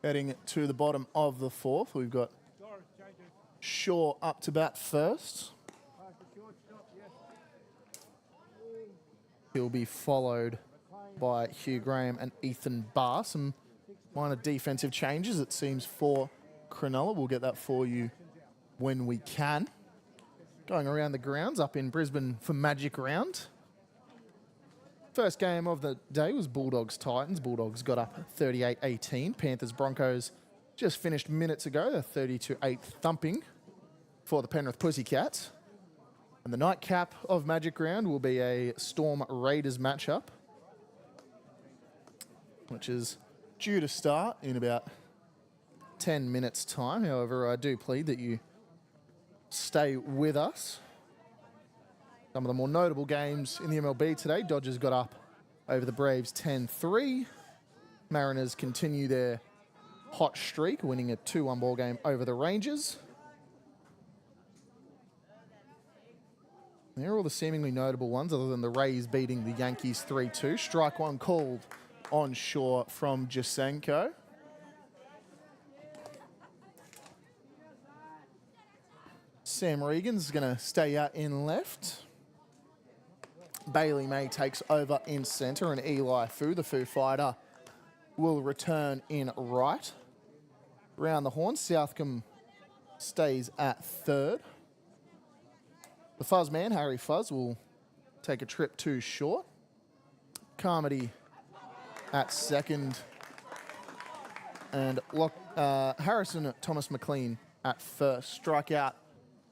Speaker 2: Heading to the bottom of the fourth, we've got Shaw up to bat first. He'll be followed by Hugh Graham and Ethan Barr. Some minor defensive changes, it seems, for Krenella. We'll get that for you when we can. Going around the grounds up in Brisbane for Magic Round. First game of the day was Bulldogs-Titans. Bulldogs got up 38-18. Panthers-Broncos just finished minutes ago, a 30-8 thumping for the Penrith Pussycats. And the nightcap of Magic Round will be a Storm Raiders matchup, which is due to start in about 10 minutes' time. However, I do plead that you stay with us. Some of the more notable games in the MLB today. Dodgers got up over the Braves 10-3. Mariners continue their hot streak, winning a 2-1 ball game over the Rangers. They're all the seemingly notable ones, other than the Rays beating the Yankees 3-2. Strike one called on shore from Jasenko. Sam Regan's going to stay out in left. Bailey May takes over in centre, and Eli Fu, the Foo Fighter, will return in right. Round the horn, Southcombe stays at third. The Fuzz man, Harry Fuzz, will take a trip to short. Carmody at second. And Harrison Thomas McLean at first. Strikeout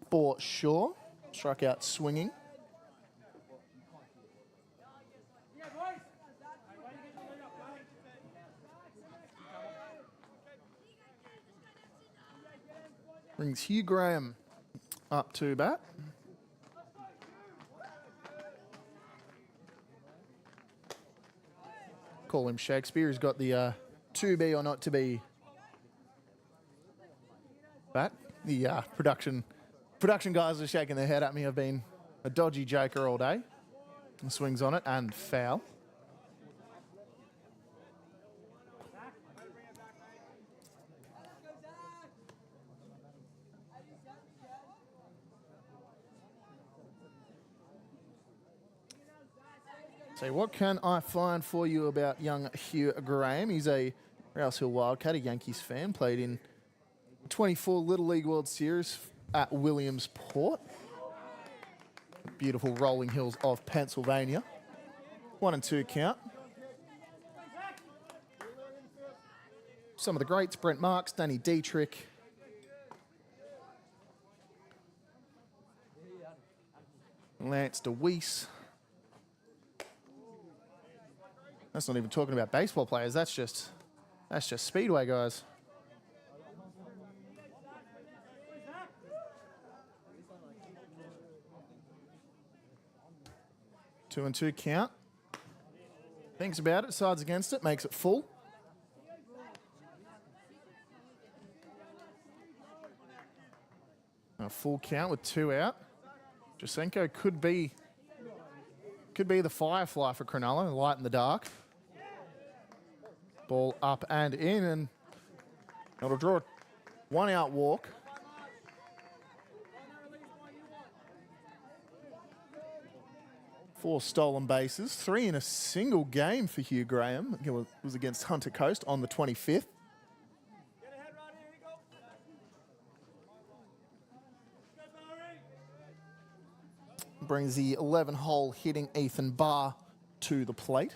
Speaker 2: for Shaw. Strikeout swinging. Brings Hugh Graham up to bat. Call him Shakespeare. He's got the to be or not to be bat. The production guys are shaking their head at me. I've been a dodgy joker all day. And swings on it and foul. So what can I find for you about young Hugh Graham? He's a Rouse Hill Wildcat, a Yankees fan, played in 24 Little League World Series at Williamsport. Beautiful rolling hills of Pennsylvania. 1-2 count. Some of the greats, Brent Marks, Danny Dietrich. Lance DeWeese. That's not even talking about baseball players. That's just Speedway guys. Two and two count. Thinks about it, sides against it, makes it full. full count with 2 out. Jasenko could be the firefly for Cronulla, light in the dark. Ball up and in, and it'll draw a 1 out walk. Four stolen bases, 3 in a single game for Hugh Graham. It was against Hunter Coast on the 25th. Brings the 11-hole hitting Ethan Barr to the plate.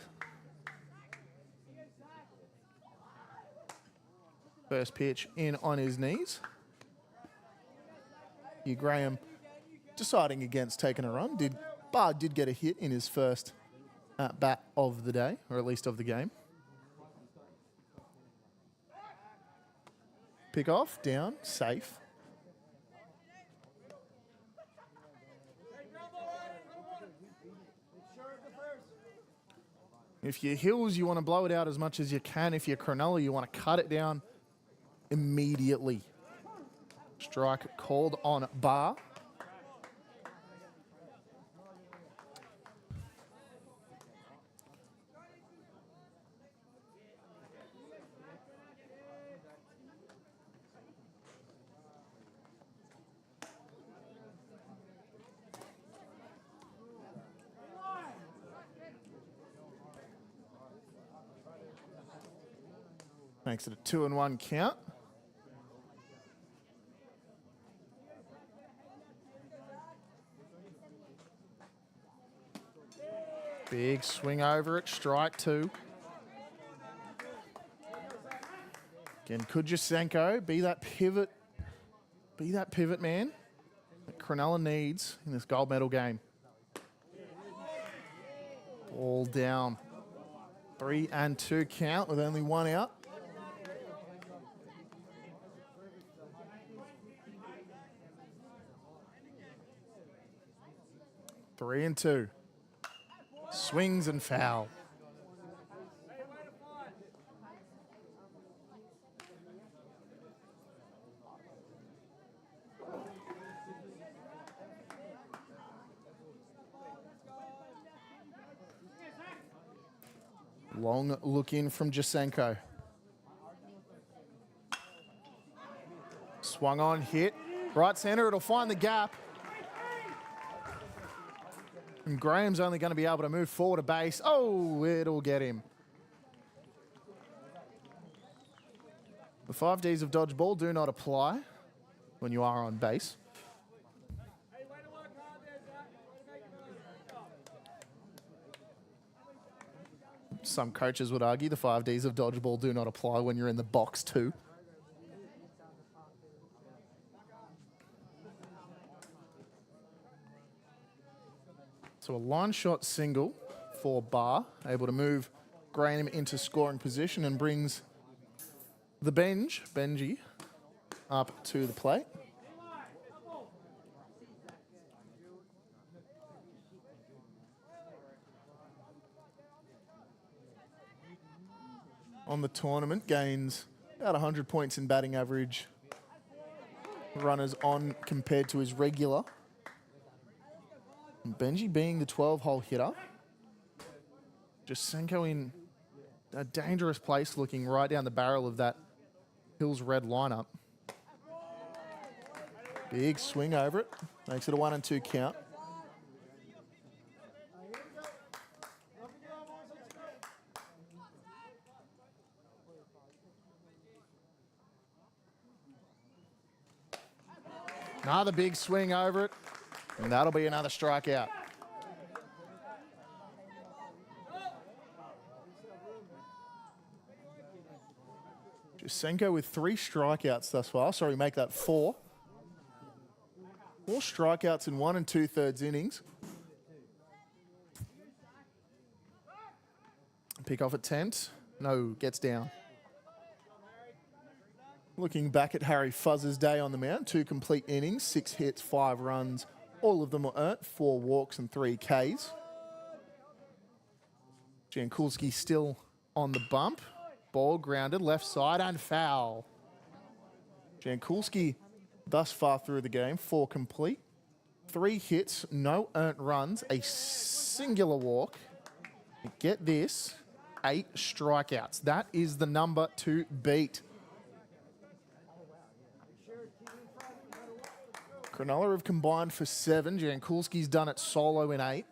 Speaker 2: First pitch in on his knees. Hugh Graham deciding against taking a run. Barr did get a hit in his first at-bat of the day, or at least of the game. Pick off, down, safe. If you're Hills, you want to blow it out as much as you can. If you're Krenella, you want to cut it down immediately. Strike called on Barr. Makes it a 2-1 count. Big swing over it, strike 2. Again, could Jasenko be that pivot man that Krenella needs in this gold medal game? Ball down. 3-2 count with only 1 out. Three and 2. Swings and foul. Long look in from Jasenko. Swung on, hit. Right center, it'll find the gap. And Graham's only going to be able to move forward a base. Oh, it'll get him. The 5 Ds of dodgeball do not apply when you are on base. Some coaches would argue the 5 Ds of dodgeball do not apply when you're in the box too. So a line shot single for Barr, able to move Graham into scoring position and brings the Benji, up to the plate. On the tournament, gains about 100 points in batting average. Runners on compared to his regular. And Benji being the 12-hole hitter. Jasenko in a dangerous place, looking right down the barrel of that Hills red lineup. Big swing over it. Makes it a 1-2 count. Another big swing over it. And that'll be another strikeout. Jasenko with 3 strikeouts thus far. Sorry, make that 4. 4 strikeouts in 1 2/3 innings. Pick off attempt. No, gets down. Looking back at Harry Fuzz's day on the mound, 2 complete innings, 6 hits, 5 runs. All of them were earned, 4 walks and 3 Ks. Jankulski still on the bump. Ball grounded, left side and foul. Jankulski thus far through the game, 4 complete. 3 hits, no earned runs, a singular walk. Get this, 8 strikeouts. That is the number to beat. Cronulla have combined for 7. Jankulski's done it solo in 8.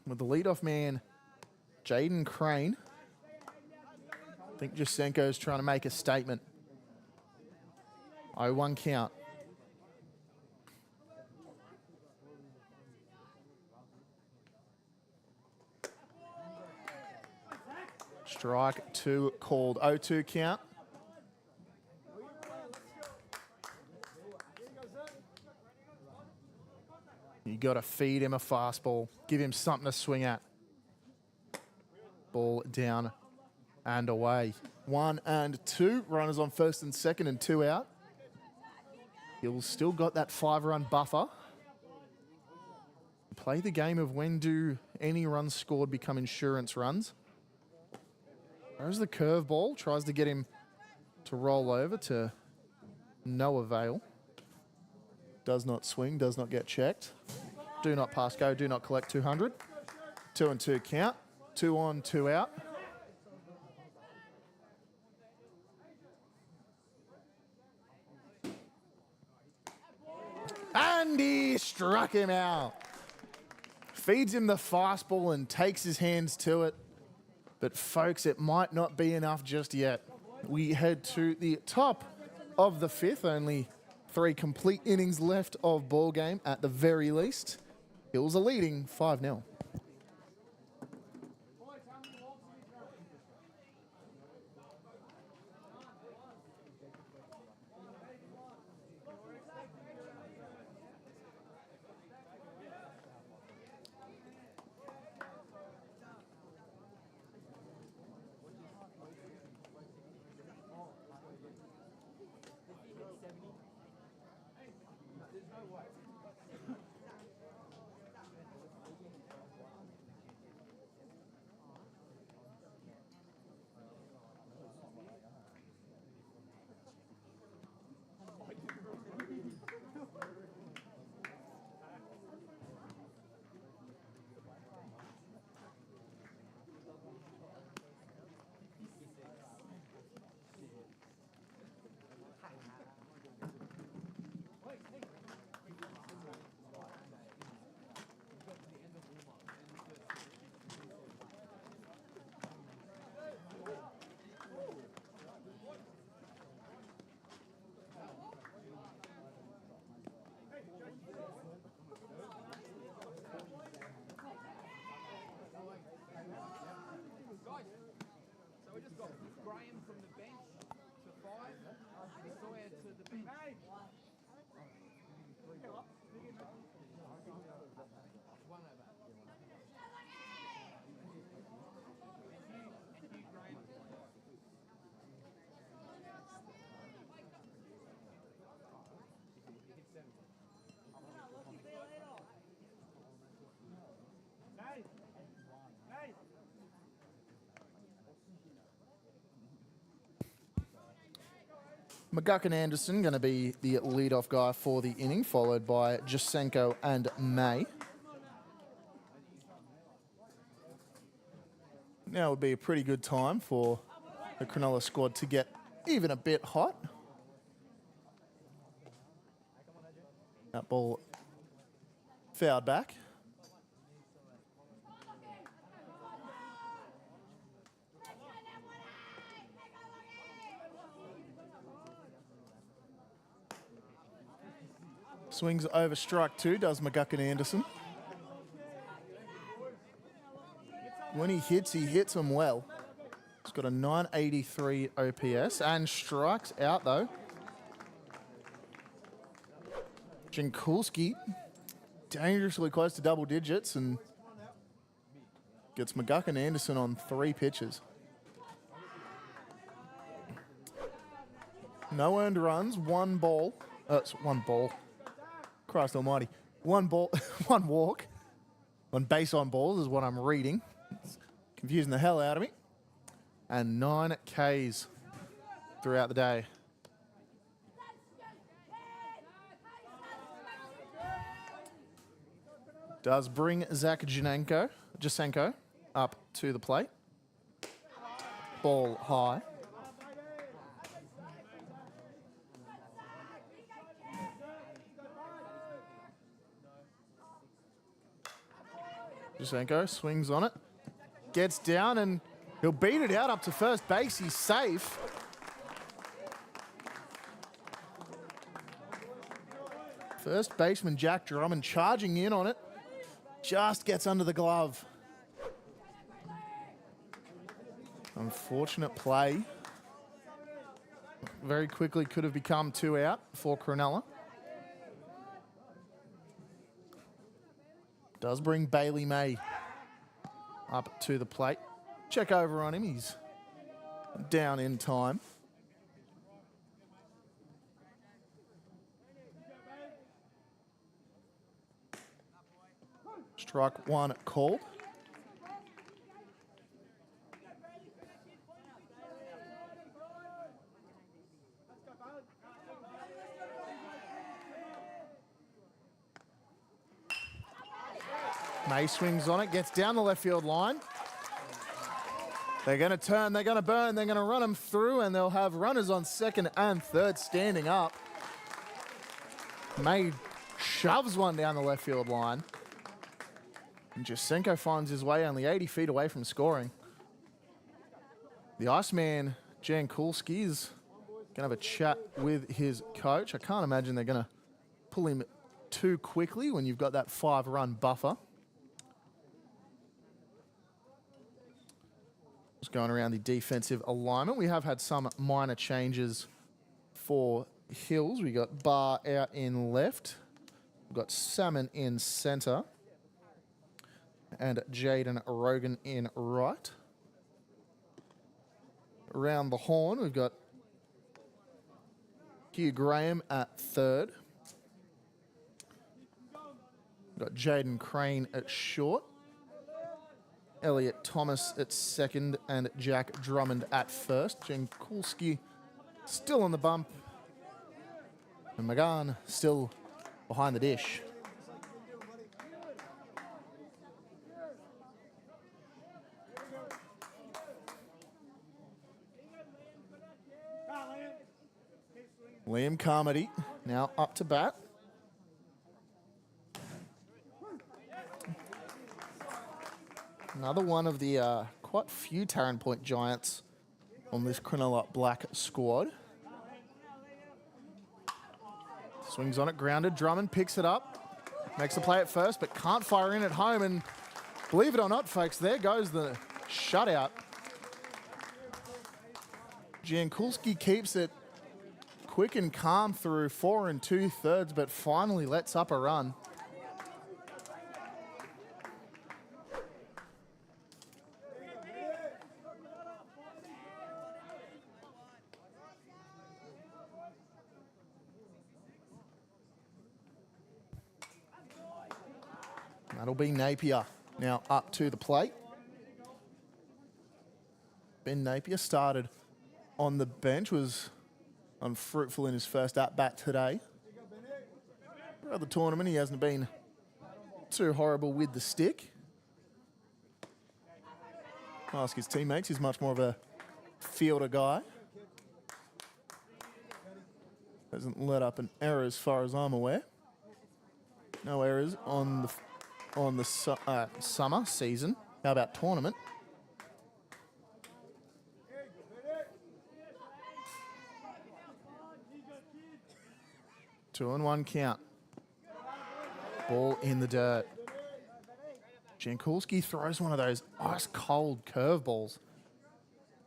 Speaker 2: With the leadoff man, Jaden Crane. I think Jasenko's trying to make a statement. 0-1 count. Strike 2 called. 0-2 count. You got to feed him a fastball. Give him something to swing at. Ball down and away. 1 and 2. Runners on first and second and 2 out. He'll still got that 5-run buffer. Play the game of when do any runs scored become insurance runs. There's the curveball. Tries to get him to roll over to no avail. Does not swing, does not get checked. Do not pass go, do not collect 200. 2 and 2 count. 2 on, 2 out. And he struck him out. Feeds him the fastball and takes his hands to it. But folks, it might not be enough just yet. We head to the top of the 5th. Only 3 complete innings left of ball game at the very least. Hills are leading 5-0. McGuckin Anderson going to be the leadoff guy for the inning, followed by Jasenko and May. Now would be a pretty good time for the Krenella squad to get even a bit hot. That ball fouled back. Swings over strike 2, does McGuckin Anderson. When he hits them well. He's got a 983 OPS and strikes out though. Jankulski dangerously close to double digits and gets McGuckin Anderson on 3 pitches. No earned runs, 1 ball. It's 1 ball. Christ almighty. 1 ball, 1 walk. 1 base on balls is what I'm reading. It's confusing the hell out of me. And 9 Ks throughout the day. Does bring Zach Jasenko up to the plate. Ball high. Jasenko swings on it. Gets down and he'll beat it out up to first base. He's safe. First baseman Jack Drummond charging in on it. Just gets under the glove. Unfortunate play. Very quickly could have become 2 out for Krenella. Does bring Bailey May up to the plate. Check over on him. He's down in time. Strike one called. May swings on it, gets down the left field line. They're going to turn, they're going to burn, they're going to run them through, and they'll have runners on second and third standing up. May shoves one down the left field line. And Jasenko finds his way only 80 feet away from scoring. The Iceman, Jan Kulski, is going to have a chat with his coach. I can't imagine they're going to pull him too quickly when you've got that 5-run buffer. Just going around the defensive alignment. We have had some minor changes for Hills. We got Barr out in left. We've got Salmon in centre. And Jaden Rogan in right. Around the horn, we've got Hugh Graham at third. We've got Jaden Crane at short. Elliot Thomas at second and Jack Drummond at first. Jankulski still on the bump. And McGann still behind the dish. Liam Carmody now up to bat. Another one of the quite few Tarrant Point Giants on this Cronulla Black squad. Swings on it, grounded. Drummond picks it up. Makes the play at first, but can't fire in at home. And believe it or not, folks, there goes the shutout. Jankulski keeps it quick and calm through 4 2/3, but finally lets up a run. That'll be Napier now up to the plate. Ben Napier started on the bench, was unfruitful in his first at-bat today. Throughout the tournament, he hasn't been too horrible with the stick. Ask his teammates, he's much more of a fielder guy. Hasn't let up an error as far as I'm aware. No errors on the summer season. How about tournament? Two and one count. Ball in the dirt. Jankulski throws one of those ice-cold curveballs.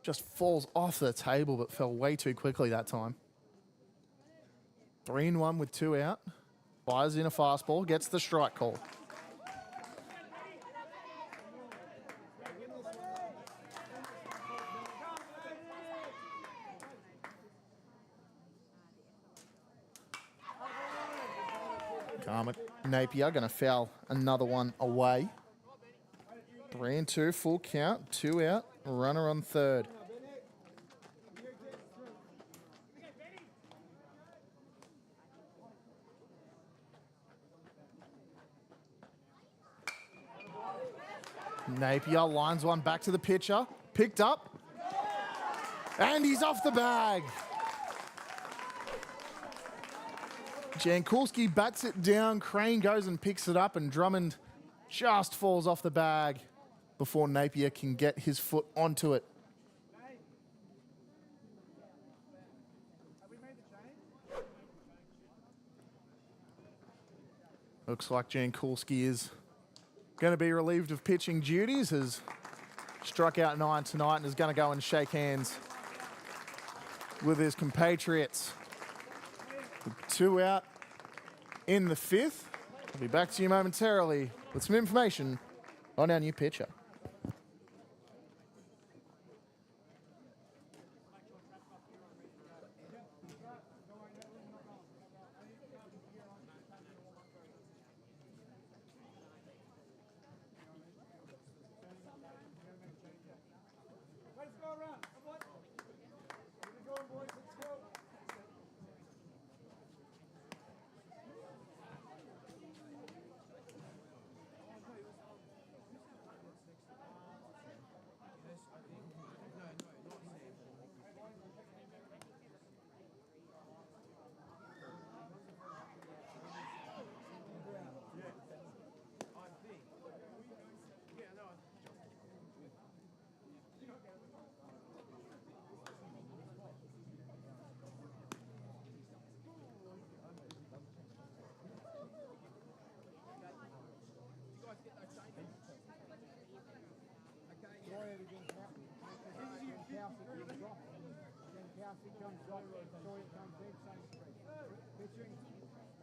Speaker 2: Just falls off the table, but fell way too quickly that time. 3-1 with 2 out. Fires in a fastball, gets the strike call. Napier going to foul another one away. 3-2, full count, 2 out, runner on third. Napier lines one back to the pitcher. Picked up. And he's off the bag. Jankulski bats it down. Crane goes and picks it up, and Drummond just falls off the bag before Napier can get his foot onto it. Looks like Jankulski is going to be relieved of pitching duties, has struck out 9 tonight and is going to go and shake hands with his compatriots. With 2 out in the 5th. I'll be back to you momentarily with some information on our new pitcher.
Speaker 1: Let's go around. Come on. Here we go, boys. Let's go.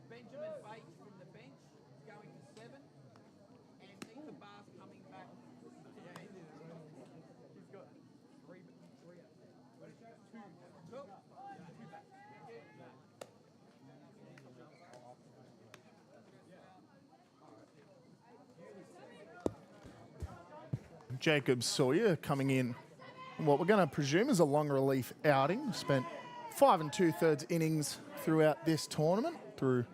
Speaker 3: Benjamin Bates from the bench is going to 7, and Ethan Barr's coming back. Yeah, he's got 3 back.
Speaker 2: Jacob Sawyer coming in what we're going to presume is a long relief outing. Spent 5 2/3 innings throughout this tournament, through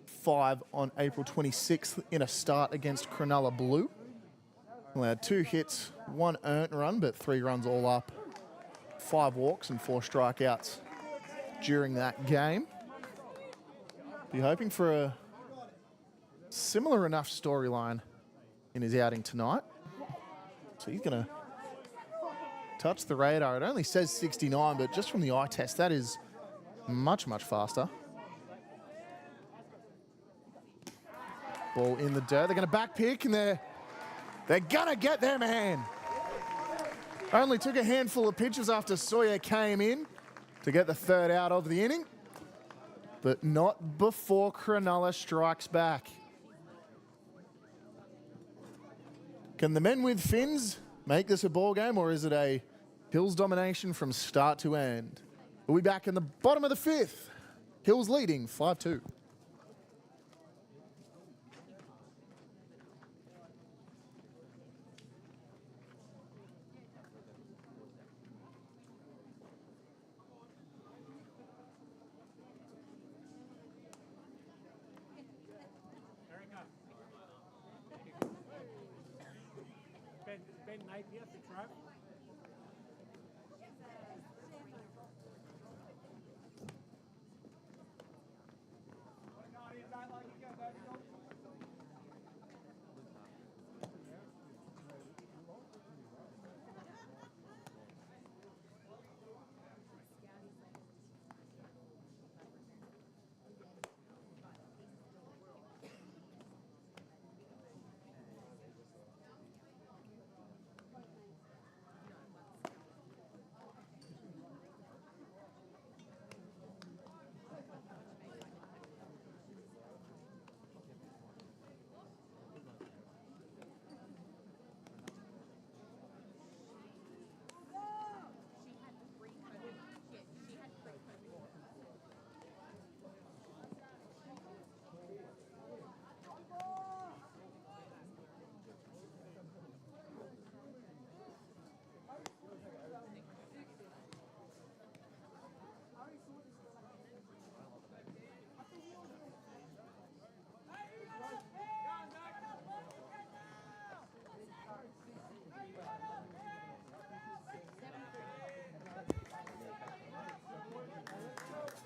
Speaker 2: 5 on April 26th in a start against Cronulla Blue. Allowed 2 hits, 1 earned run, but 3 runs all up. 5 walks and 4 strikeouts during that game. Be hoping for a similar enough storyline in his outing tonight. So he's going to touch the radar. It only says 69, but just from the eye test, that is much, much faster. Ball in the dirt. They're going to back pick, and they're going to get their man. Only took a handful of pitches after Sawyer came in to get the 3rd out of the inning, but not before Krenella strikes back. Can the men with fins make this a ball game, or is it a Hills domination from start to end? We'll be back in the bottom of the 5th. Hills leading 5-2.
Speaker 1: Ben Napier for Trav.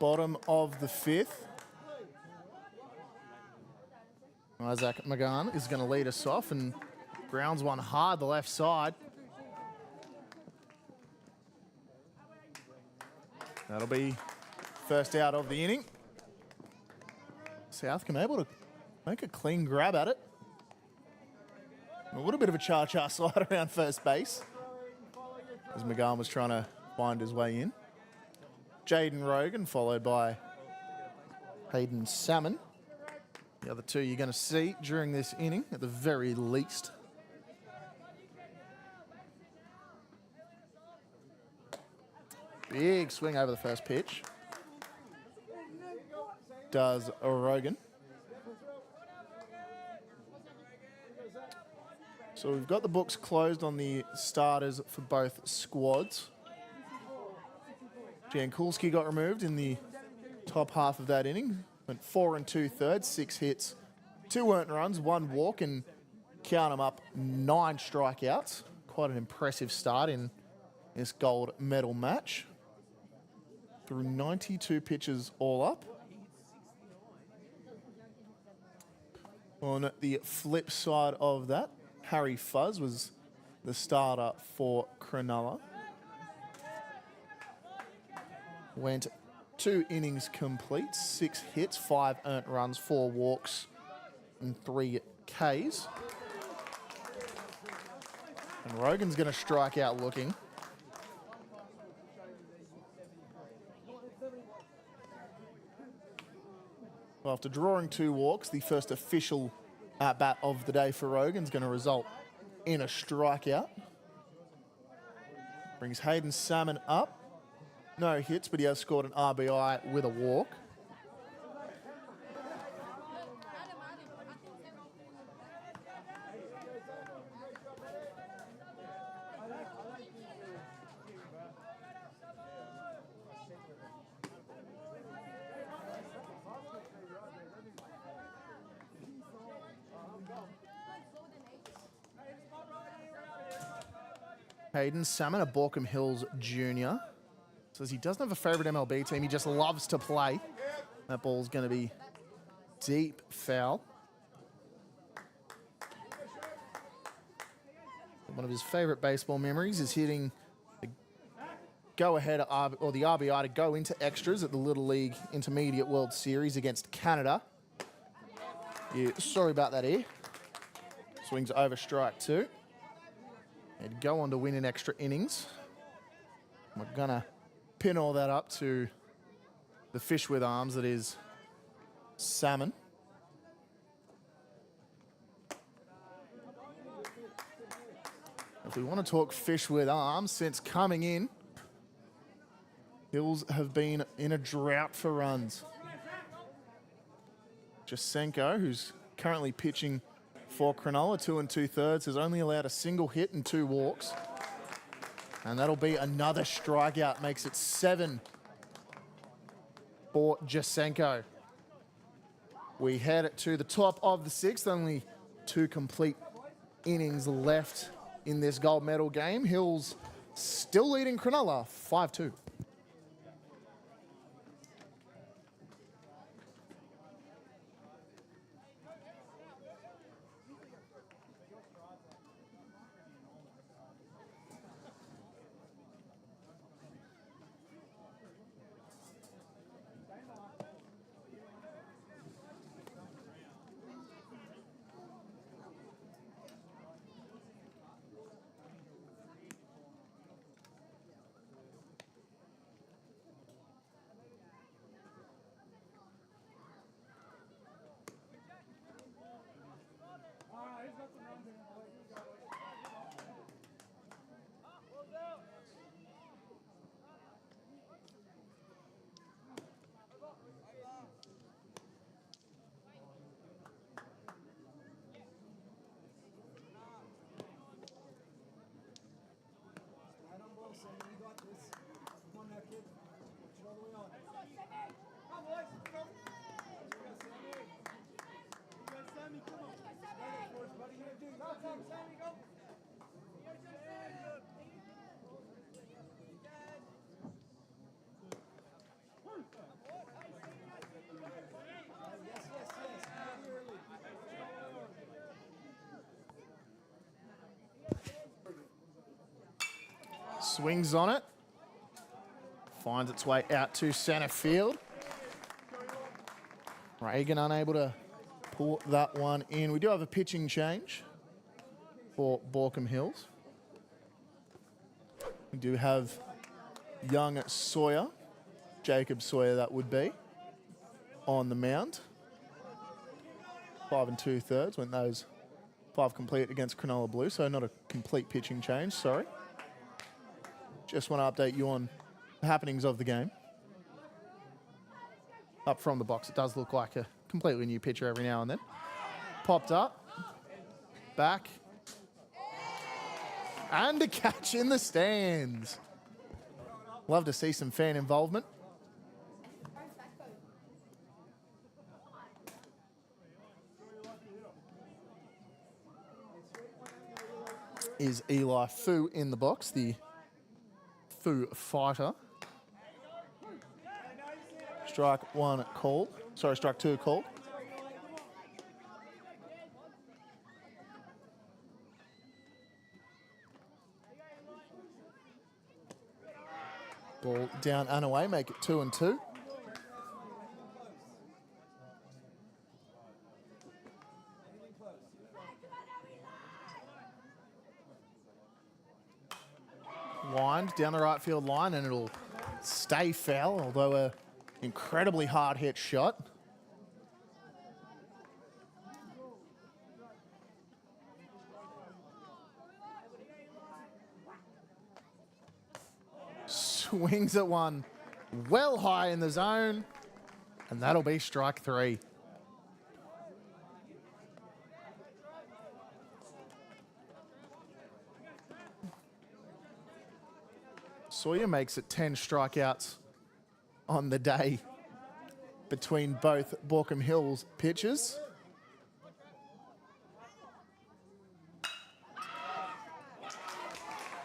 Speaker 2: bottom of the 5th. Isaac McGann is going to lead us off and grounds one hard the left side. That'll be first out of the inning. South come able to make a clean grab at it. A little bit of a cha-cha slide around first base as McGann was trying to find his way in. Jaden Rogan followed by Hayden Salmon. The other two you're going to see during this inning at the very least. Big swing over the first pitch. Does Rogan. So we've got the books closed on the starters for both squads. Jan Kulski got removed in the top half of that inning. Went 4 2/3, 6 hits, 2 earned runs, 1 walk, and count them up, 9 strikeouts. Quite an impressive start in this gold medal match. Through 92 pitches all up. On the flip side of that, Harry Fuzz was the starter for Krenella. Went 2 innings complete, 6 hits, 5 earned runs, 4 walks, and 3 Ks. And Rogan's going to strike out looking. Well, after drawing 2 walks, the first official at-bat of the day for Rogan's going to result in a strikeout. Brings Hayden Salmon up. No hits, but he has scored an RBI with a walk. Hayden Salmon, a Borkham Hills junior. Says he doesn't have a favourite MLB team. He just loves to play. That ball's going to be deep foul. One of his favourite baseball memories is hitting the go-ahead or the RBI to go into extras at the Little League Intermediate World Series against Canada. Yeah, sorry about that here. Swings over strike 2. He'd go on to win in extra innings. We're going to pin all that up to the fish with arms that is Salmon. If we want to talk fish with arms, since coming in, Hills have been in a drought for runs. Jasenko, who's currently pitching for Cronulla, 2 2/3, has only allowed a single hit and 2 walks. And that'll be another strikeout, makes it 7 for Jasenko. We head to the top of the 6th, only 2 complete innings left in this gold medal game. Hills still leading Cronulla 5-2. Swings on it. Finds its way out to centre field. Reagan unable to pull that one in. We do have a pitching change for Borkham Hills. We do have young Sawyer, Jacob Sawyer that would be, on the mound. 5 2/3 when those 5 complete against Cronulla Blue, so not a complete pitching change, sorry. Just want to update you on the happenings of the game. Up from the box, it does look like a completely new pitcher every now and then. Popped up, back, and a catch in the stands. Love to see some fan involvement. Is Eli Fu in the box, the Fu fighter. Strike 1 called. Sorry, strike 2 called. Ball down and away, make it 2 2. Wind down the right field line and it'll stay foul, although an incredibly hard hit shot. Swings at one well high in the zone, and that'll be strike 3. Sawyer makes it 10 strikeouts on the day between both Borkham Hills pitchers.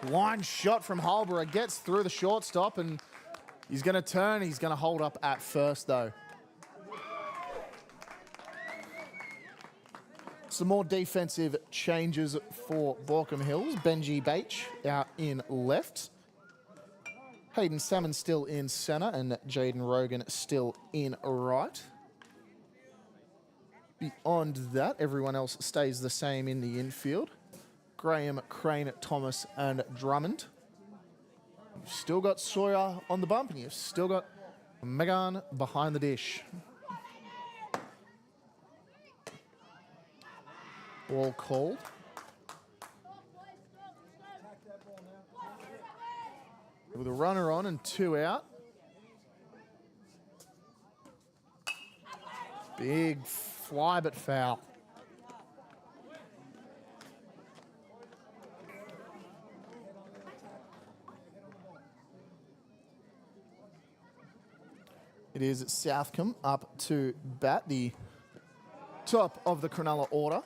Speaker 2: Line shot from Holborough gets through the shortstop and he's going to turn. He's going to hold up at first though. Some more defensive changes for Borkham Hills. Benji Bache out in left. Hayden Salmon still in centre and Jaden Rogan still in right. Beyond that, everyone else stays the same in the infield. Graham, Crane, Thomas and Drummond. You've still got Sawyer on the bump and you've still got Megan behind the dish. Ball called. With a runner on and 2 out. Big fly but foul. It is Southcombe up to bat, the top of the Krenella order.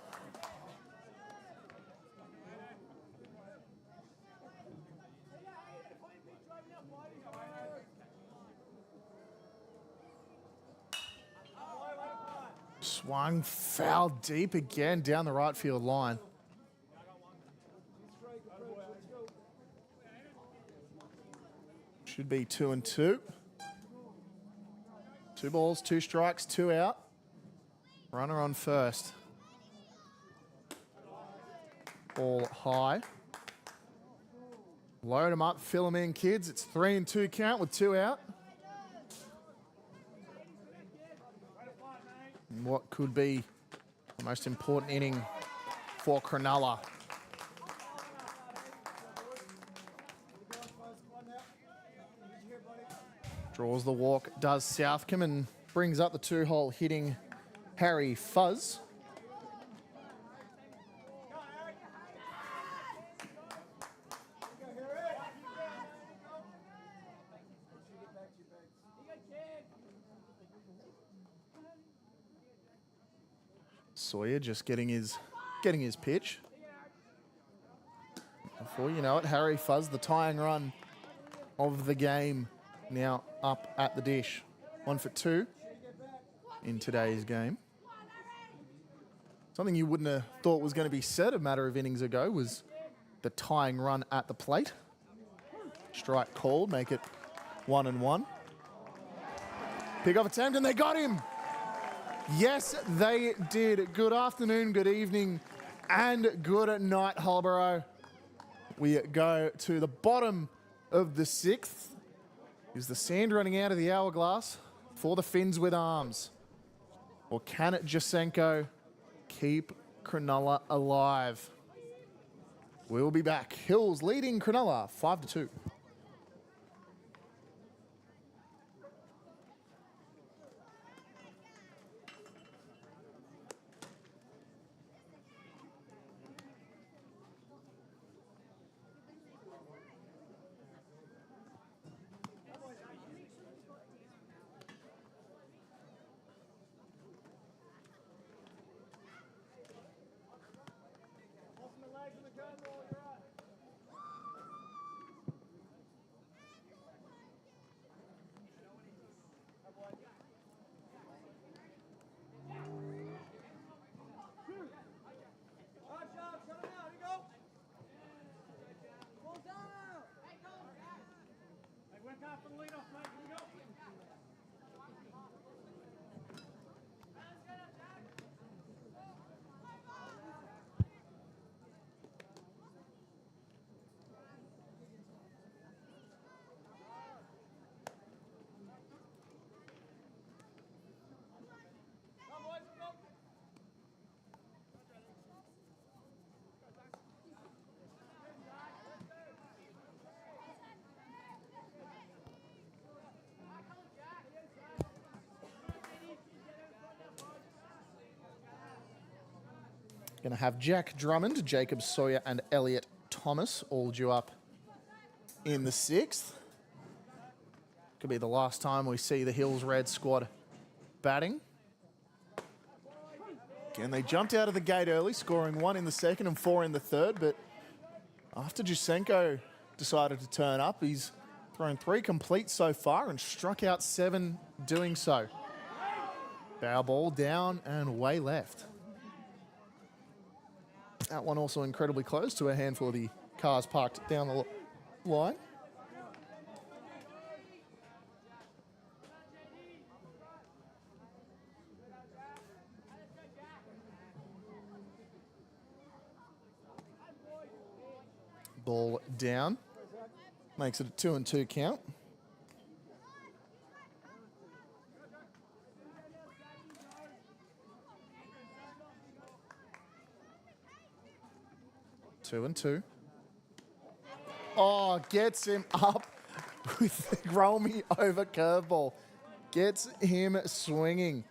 Speaker 2: Swung foul deep again down the right field line. Should be 2 2. 2 balls, 2 strikes, 2 out. Runner on first. Ball high. Load them up, fill them in, kids. It's 3 2 count with 2 out. And what could be the most important inning for Cronulla. Draws the walk, does Southcombe, and brings up the 2-hole hitting Harry Fuzz. Sawyer just getting his pitch. Before you know it, Harry Fuzz, the tying run of the game, now up at the dish. 1 for 2 in today's game. Something you wouldn't have thought was going to be said a matter of innings ago was the tying run at the plate. Strike called, make it 1-1. Pick-off attempt, and they got him. Yes, they did. Good afternoon, good evening, and good night, Hullborough. We go to the bottom of the 6th. Is the sand running out of the hourglass for the Finns with arms? Or can Jasenko keep Cronulla alive? We'll be back. Hills leading Krenella 5-2. Going to have Jack Drummond, Jacob Sawyer, and Elliot Thomas all due up in the 6th. Could be the last time we see the Hills Red squad batting. Again, they jumped out of the gate early, scoring 1 in the 2nd and 4 in the 3rd, but after Jasenko decided to turn up, he's thrown 3 complete so far and struck out 7 doing so. Foul ball down and way left. That one also incredibly close to a handful of the cars parked down the line. Ball down. Makes it a 2-2 count. Two and two. Oh, gets him up with the roll me over curveball. Gets him swinging.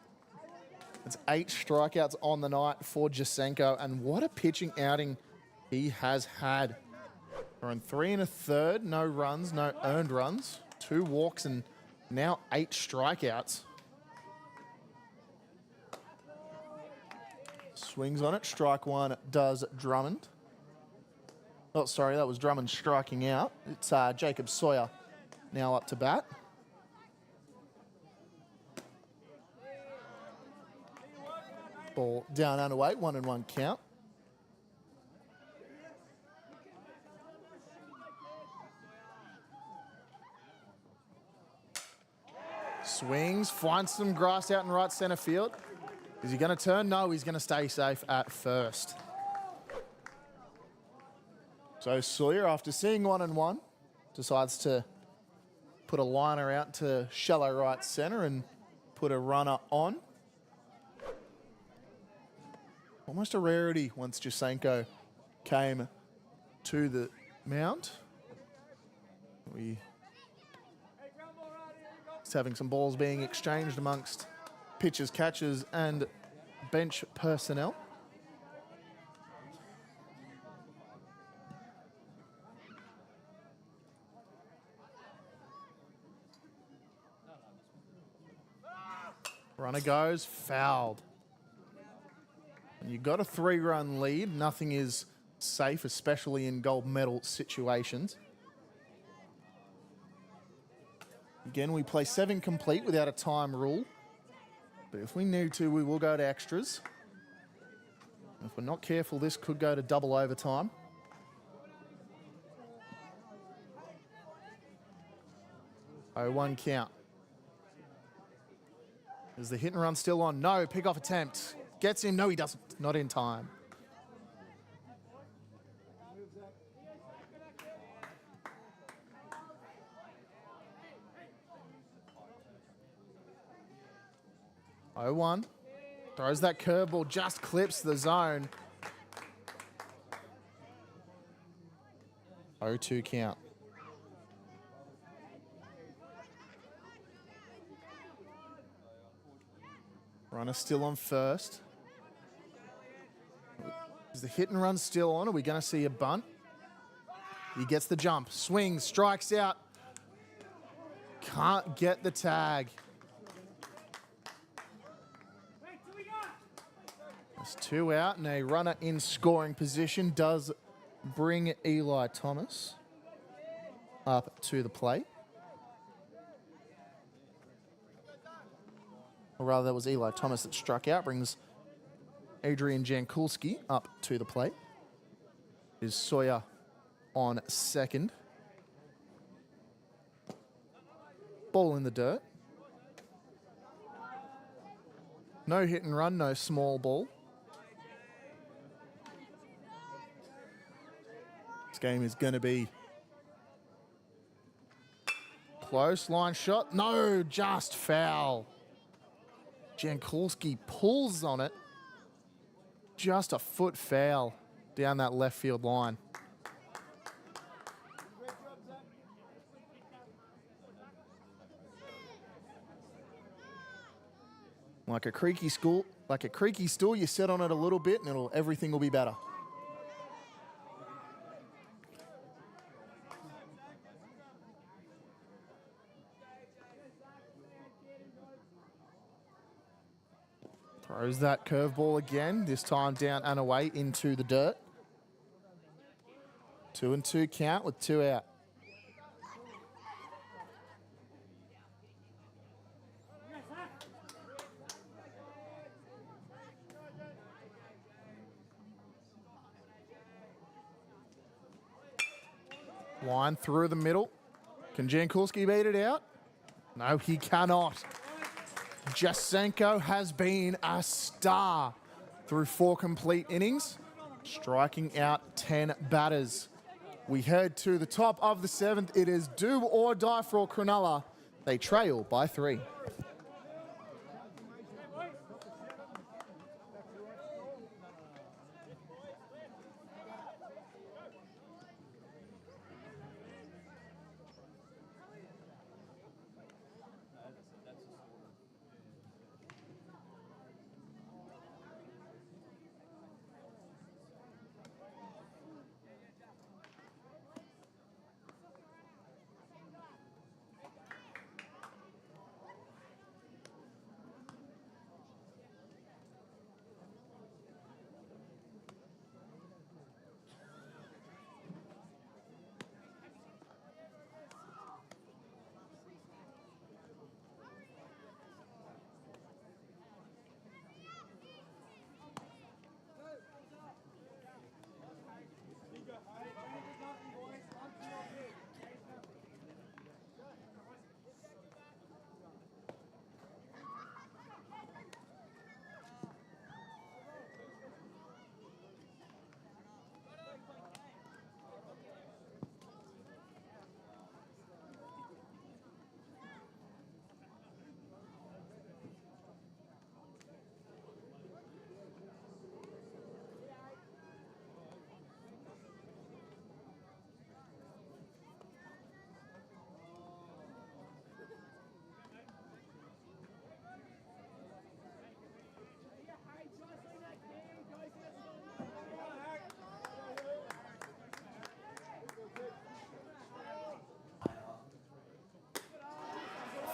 Speaker 2: It's 8 strikeouts on the night for Jasenko, and what a pitching outing he has had. We're in 3 1/3, no runs, no earned runs, 2 walks, and now 8 strikeouts. Swings on it. Strike 1 does Drummond. Oh, sorry, that was Drummond striking out. It's Jacob Sawyer now up to bat. Ball down and away, 1-1 count. Swings, finds some grass out in right centre field. Is he going to turn? No, he's going to stay safe at first. So Sawyer, after seeing 1-1, decides to put a liner out to shallow right centre and put a runner on. Almost a rarity once Jasenko came to the mound. He's having some balls being exchanged amongst pitchers, catchers, and bench personnel. Runner goes, fouled. When you've got a 3-run lead, nothing is safe, especially in gold medal situations. Again, we play 7 complete without a time rule. But if we need to, we will go to extras. If we're not careful, this could go to double overtime. 0-1 count. Is the hit and run still on? No, pick off attempt. Gets him. No, he doesn't. Not in time. Oh, 1. Throws that curveball, just clips the zone. 0-2 count. Runner still on first. Is the hit and run still on? Are we going to see a bunt? He gets the jump, swings, strikes out. Can't get the tag. There's 2 out and a runner in scoring position does bring Eli Thomas up to the plate. Or rather, that was Eli Thomas that struck out, brings Adrian Jankulski up to the plate. Is Sawyer on second. Ball in the dirt. No hit and run, no small ball. This game is going to be close. Line shot. No, just foul. Jankulski pulls on it. Just a foot foul down that left field line. Like a creaky stool, you sit on it a little bit and everything will be better. Throws that curveball again, this time down and away into the dirt. 2-2 count with 2 out. Line through the middle. Can Jankulski beat it out? No, he cannot. Jasenko has been a star through 4 complete innings, striking out 10 batters. We head to the top of the 7th. It is do or die for Cronulla. They trail by 3.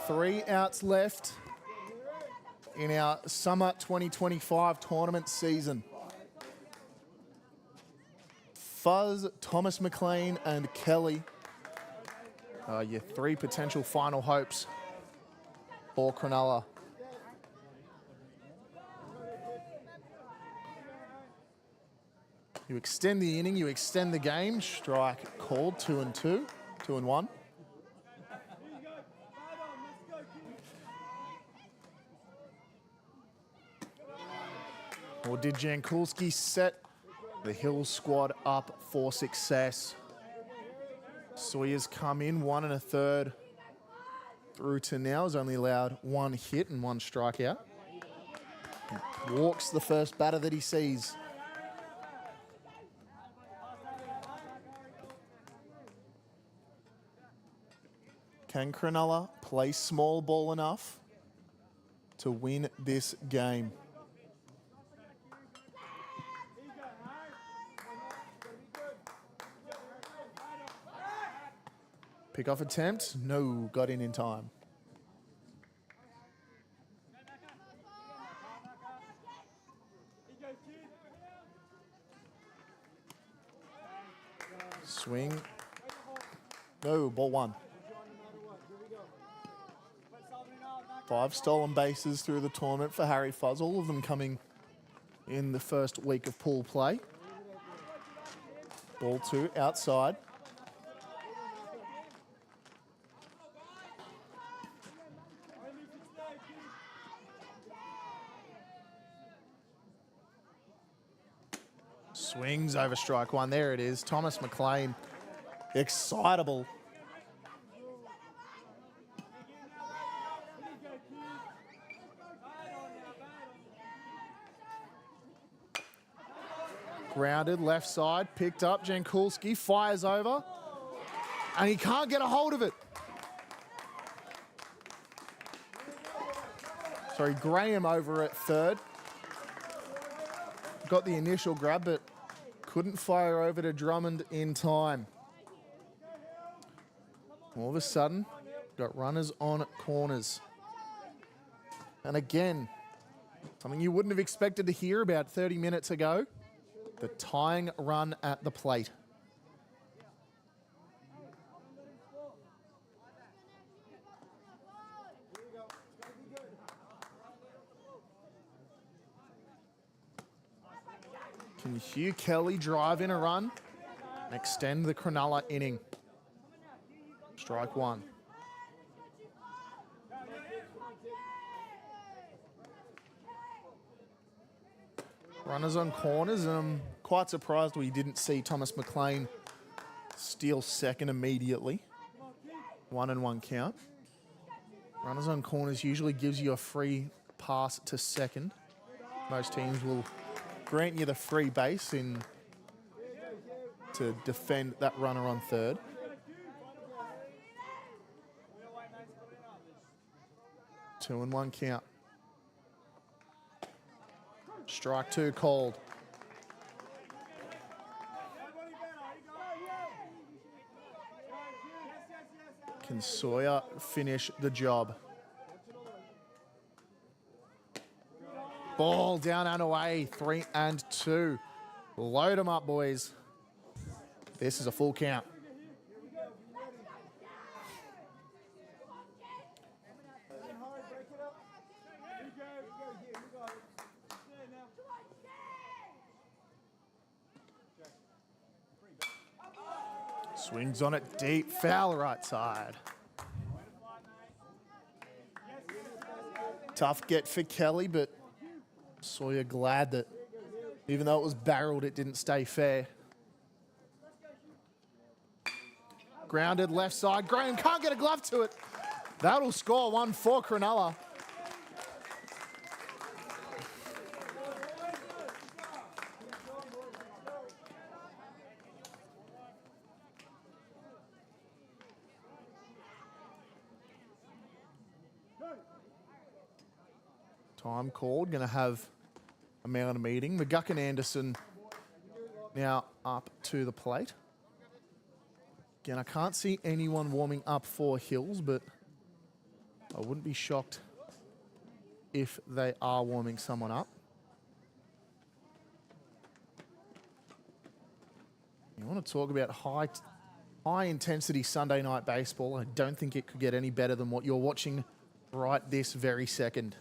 Speaker 2: Three outs left in our summer 2025 tournament season. Fuzz, Thomas McLean, and Kelly are your 3 potential final hopes for Krenella. You extend the inning, you extend the game. Strike called, 2-2, 2-1. Or did Jankulski set the Hill squad up for success? Sawyer's come in 1 1/3 through to now. Has only allowed 1 hit and 1 strikeout. He walks the first batter that he sees. Can Krenella play small ball enough to win this game? Pick-off attempt. No, got in time. Swing. No, ball 1. 5 stolen bases through the tournament for Harry Fuzz, all of them coming in the first week of pool play. Ball 2 outside. Swings over strike 1. There it is. Thomas McLean, excitable. Grounded, left side, picked up. Jankulski fires over, and he can't get a hold of it. Sorry, Graham over at third. Got the initial grab, but couldn't fire over to Drummond in time. All of a sudden, got runners on corners. And again, something you wouldn't have expected to hear about 30 minutes ago. The tying run at the plate. Can Hugh Kelly drive in a run and extend the Cronulla inning? Strike 1. Runners on corners, and I'm quite surprised we didn't see Thomas McLean steal second immediately. 1-1 count. Runners on corners usually gives you a free pass to second. Most teams will grant you the free base in to defend that runner on third. Two and 1 count. Strike 2 called. Can Sawyer finish the job? Ball down and away, 3 and 2. Load them up, boys. This is a full count. Swings on it deep, foul right side. Tough get for Kelly, but Sawyer glad that even though it was barreled, it didn't stay fair. Grounded left side. Graham can't get a glove to it. That'll score 1 for Krenella. Time called. Going to have a man on a meeting. McGuck and Anderson now up to the plate. Again, I can't see anyone warming up for Hills, but I wouldn't be shocked if they are warming someone up. You want to talk about high intensity Sunday night baseball? I don't think it could get any better than what you're watching right this very second.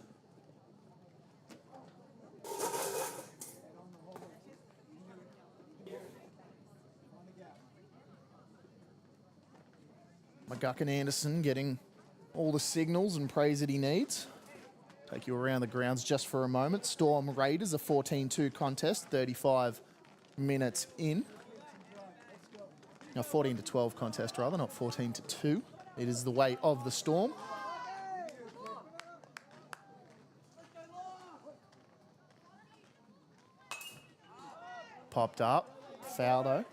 Speaker 2: McGuck and Anderson getting all the signals and praise that he needs. Take you around the grounds just for a moment. Storm Raiders, a 14-2 contest, 35 minutes in. A 14-12 contest rather, not 14-2. It is the way of the Storm. Popped up. Foul though.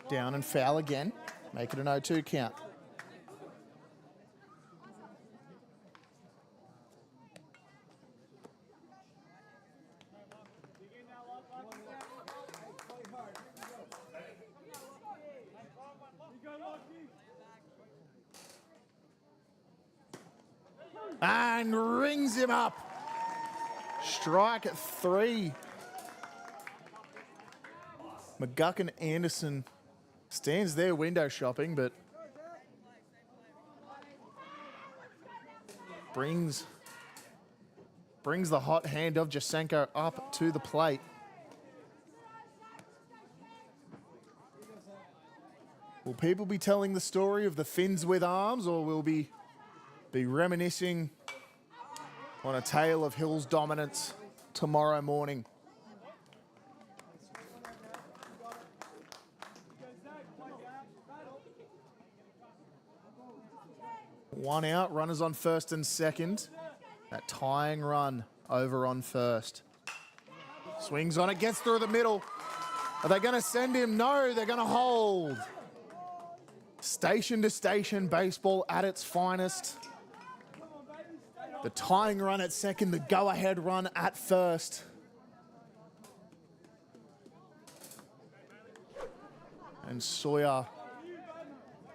Speaker 2: Down and foul again. Make it an 0-2 count. And rings him up. Strike at 3. McGuckin Anderson stands there window shopping, but brings the hot hand of Jasenko up to the plate. Will people be telling the story of the Finns with arms, or will be reminiscing on a tale of Hill's dominance tomorrow morning? One out, runners on first and second. That tying run over on first. Swings on it, gets through the middle. Are they going to send him? No, they're going to hold. Station to station baseball at its finest. The tying run at second, the go-ahead run at first. And Sawyer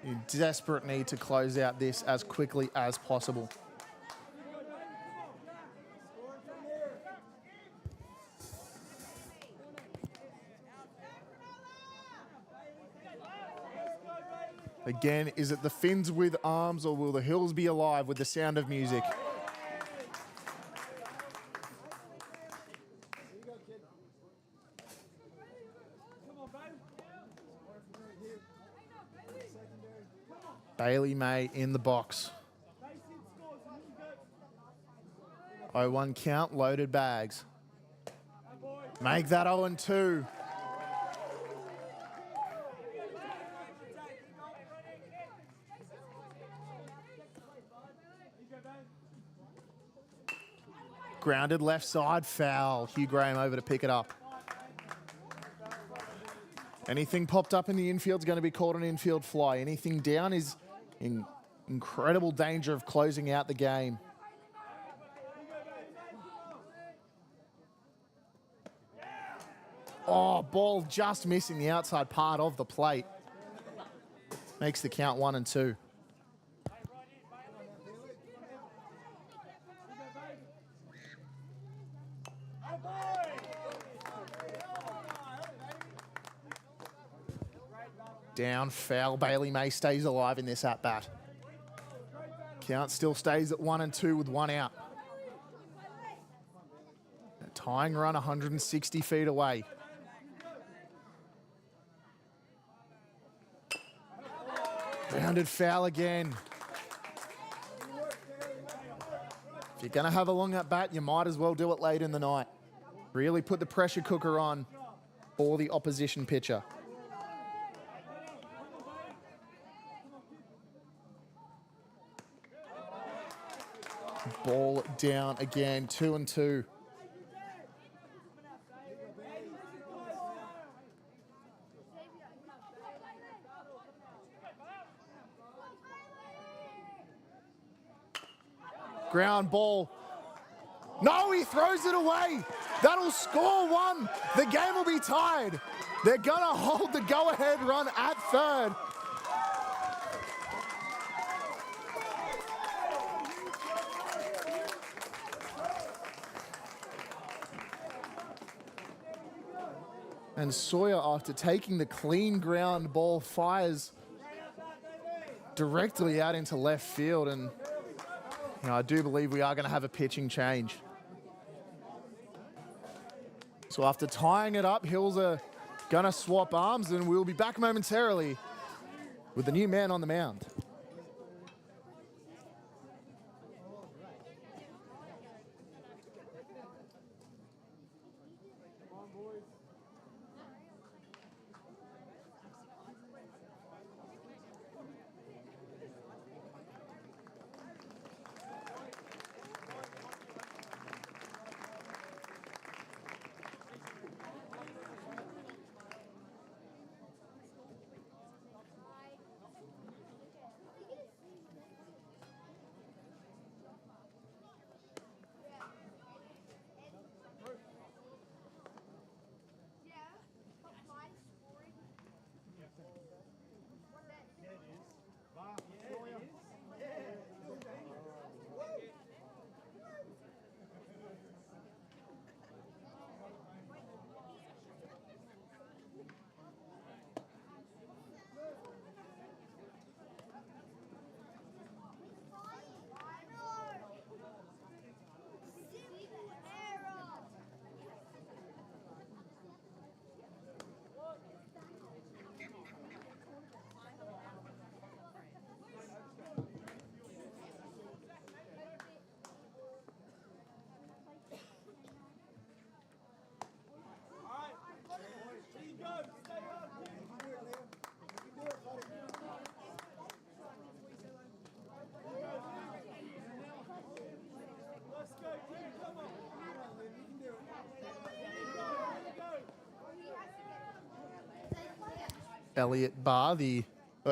Speaker 2: in desperate need to close out this as quickly as possible. Again, is it the Finns with arms, or will the Hills be alive with the sound of music? Bailey May in the box. 0-1 count, loaded bags. Make that 0-2. Grounded left side, foul. Hugh Graham over to pick it up. Anything popped up in the infield is going to be called an infield fly. Anything down is in incredible danger of closing out the game. Oh, ball just missing the outside part of the plate. Makes the count 1-2. Down, foul. Bailey May stays alive in this at-bat. Count still stays at 1-2 with one out. A tying run 160 feet away. Grounded foul again. If you're going to have a long at-bat, you might as well do it late in the night. Really put the pressure cooker on for the opposition pitcher. Ball down again, 2-2. Ground ball. No, he throws it away. That'll score one. The game will be tied. They're going to hold the go-ahead run at third. And Sawyer, after taking the clean ground ball, fires directly out into left field. And I do believe we are going to have a pitching change. So after tying it up, Hills are going to swap arms, and we'll be back momentarily with the new man on the mound.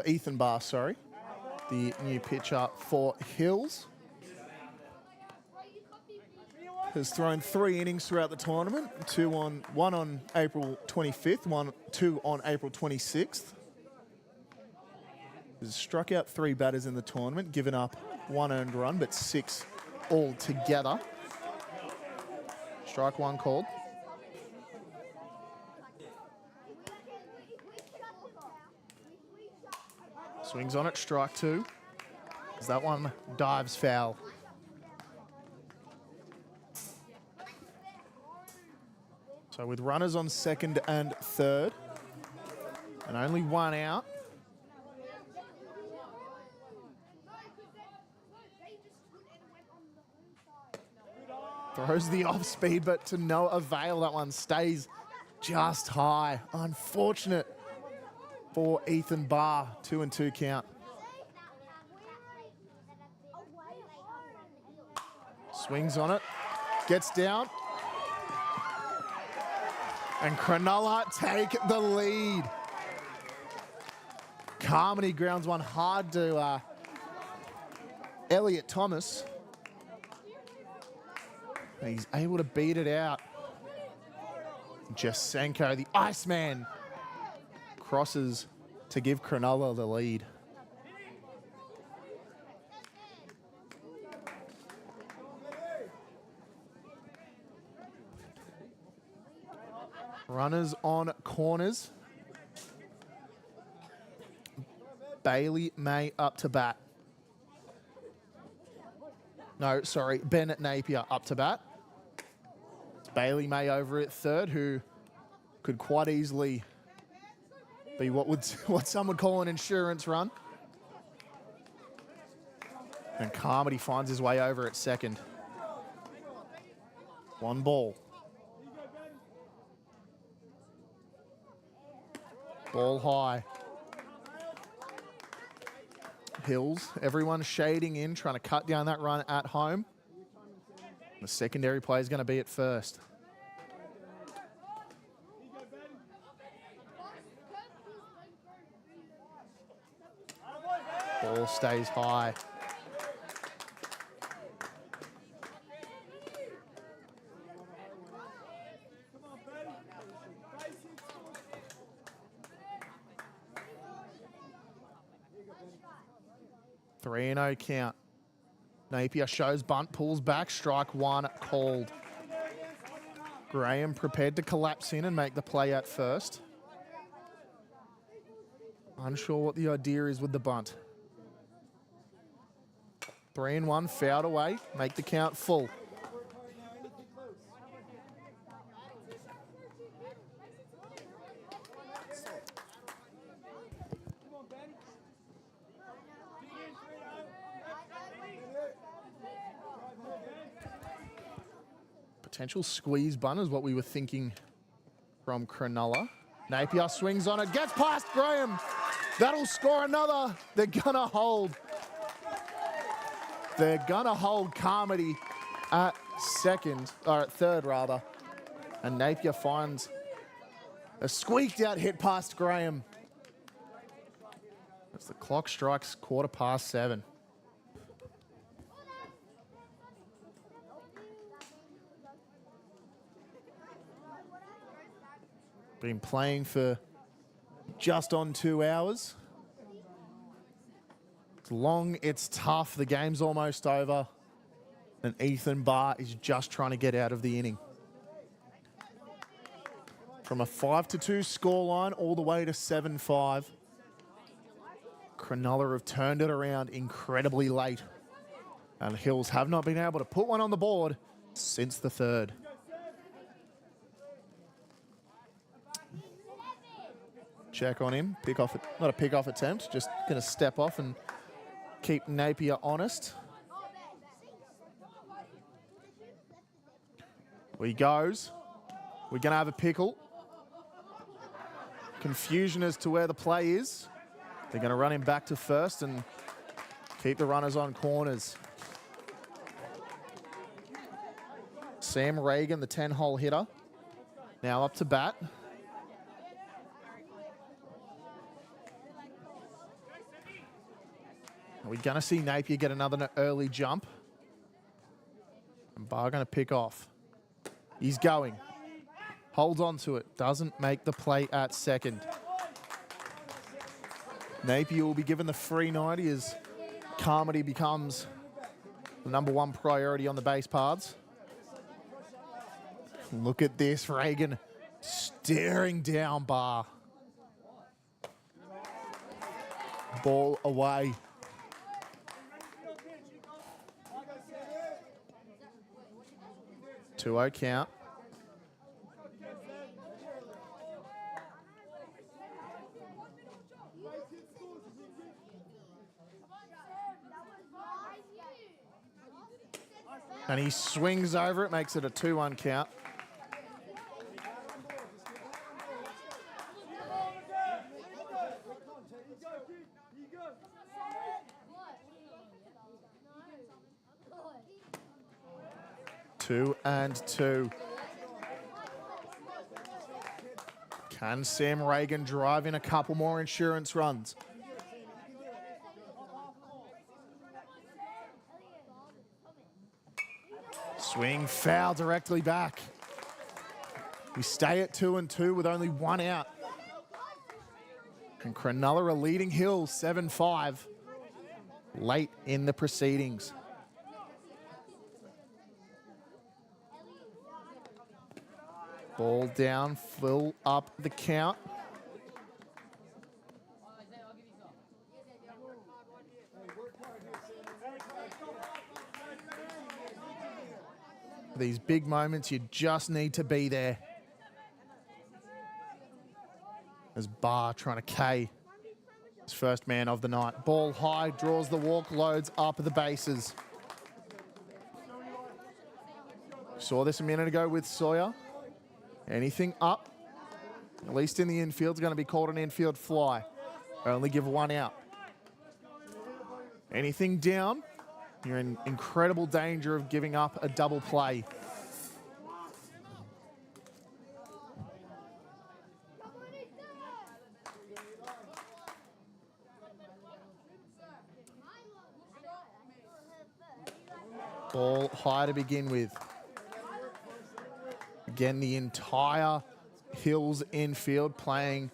Speaker 2: Ethan Barr, sorry, the new pitcher for Hills, has thrown 3 innings throughout the tournament, one on April 25th, two on April 26th. Has struck out 3 batters in the tournament, given up 1 earned run, but 6 altogether. Strike 1 called. Swings on it, strike 2. As that one dives foul. So with runners on second and third, and only 1 out, throws the off speed, but to no avail. That one stays just high. Unfortunate for Ethan Barr. 2-2 count. Swings on it, gets down, and Krenella take the lead. Carmody grounds one hard to Elliot Thomas. And he's able to beat it out. Jasenko, the Iceman, crosses to give Cronulla the lead. Runners on corners. Bailey May up to bat. No, sorry, Bennett Napier up to bat. It's Bailey May over at third, who could quite easily be what some would call an insurance run. And Carmody finds his way over at second. 1 ball. Ball high. Hills, everyone shading in, trying to cut down that run at home. The secondary play is going to be at first. Ball stays high. Three and 0 count. Napier shows bunt, pulls back, strike 1 called. Graham prepared to collapse in and make the play at first. Unsure what the idea is with the bunt. 3 and 1, fouled away, make the count full. Potential squeeze bun is what we were thinking from Krenella. Napier swings on it, gets past Graham. That'll score another. They're gonna hold. They're gonna hold Carmody at third rather. And Napier finds a squeaked out hit past Graham. As the clock strikes 7:15. Been playing for just on 2 hours. It's long, it's tough. The game's almost over. And Ethan Barr is just trying to get out of the inning. From a 5-2 scoreline all the way to 7-5. Cronulla have turned it around incredibly late. And Hills have not been able to put one on the board since the third. Check on him. Pick off, not a pick off attempt, just going to step off and keep Napier honest. He goes. We're going to have a pickle. Confusion as to where the play is. They're going to run him back to first and keep the runners on corners. Sam Reagan, the 10-hole hitter, now up to bat. Are we going to see Napier get another early jump? And Barr going to pick off. He's going. Holds on to it. Doesn't make the play at second. Napier will be given the free 90 as Carmody becomes the #1 priority on the base paths. Look at this. Reagan staring down Barr. Ball away. 2-0 count. And he swings over it, makes it a 2-1 count. Two and two. Can Sam Reagan drive in a couple more insurance runs? Swing foul directly back. We stay at 2-2 with only 1 out. And Cronulla are leading Hills 7-5 late in the proceedings. Ball down, fill up the count. These big moments, you just need to be there. As Barr trying to K his first man of the night. Ball high, draws the walk, loads up the bases. Saw this a minute ago with Sawyer. Anything up, at least in the infield, is going to be called an infield fly. Only give 1 out. Anything down, you're in incredible danger of giving up a double play. Ball high to begin with. Again, the entire Hills infield playing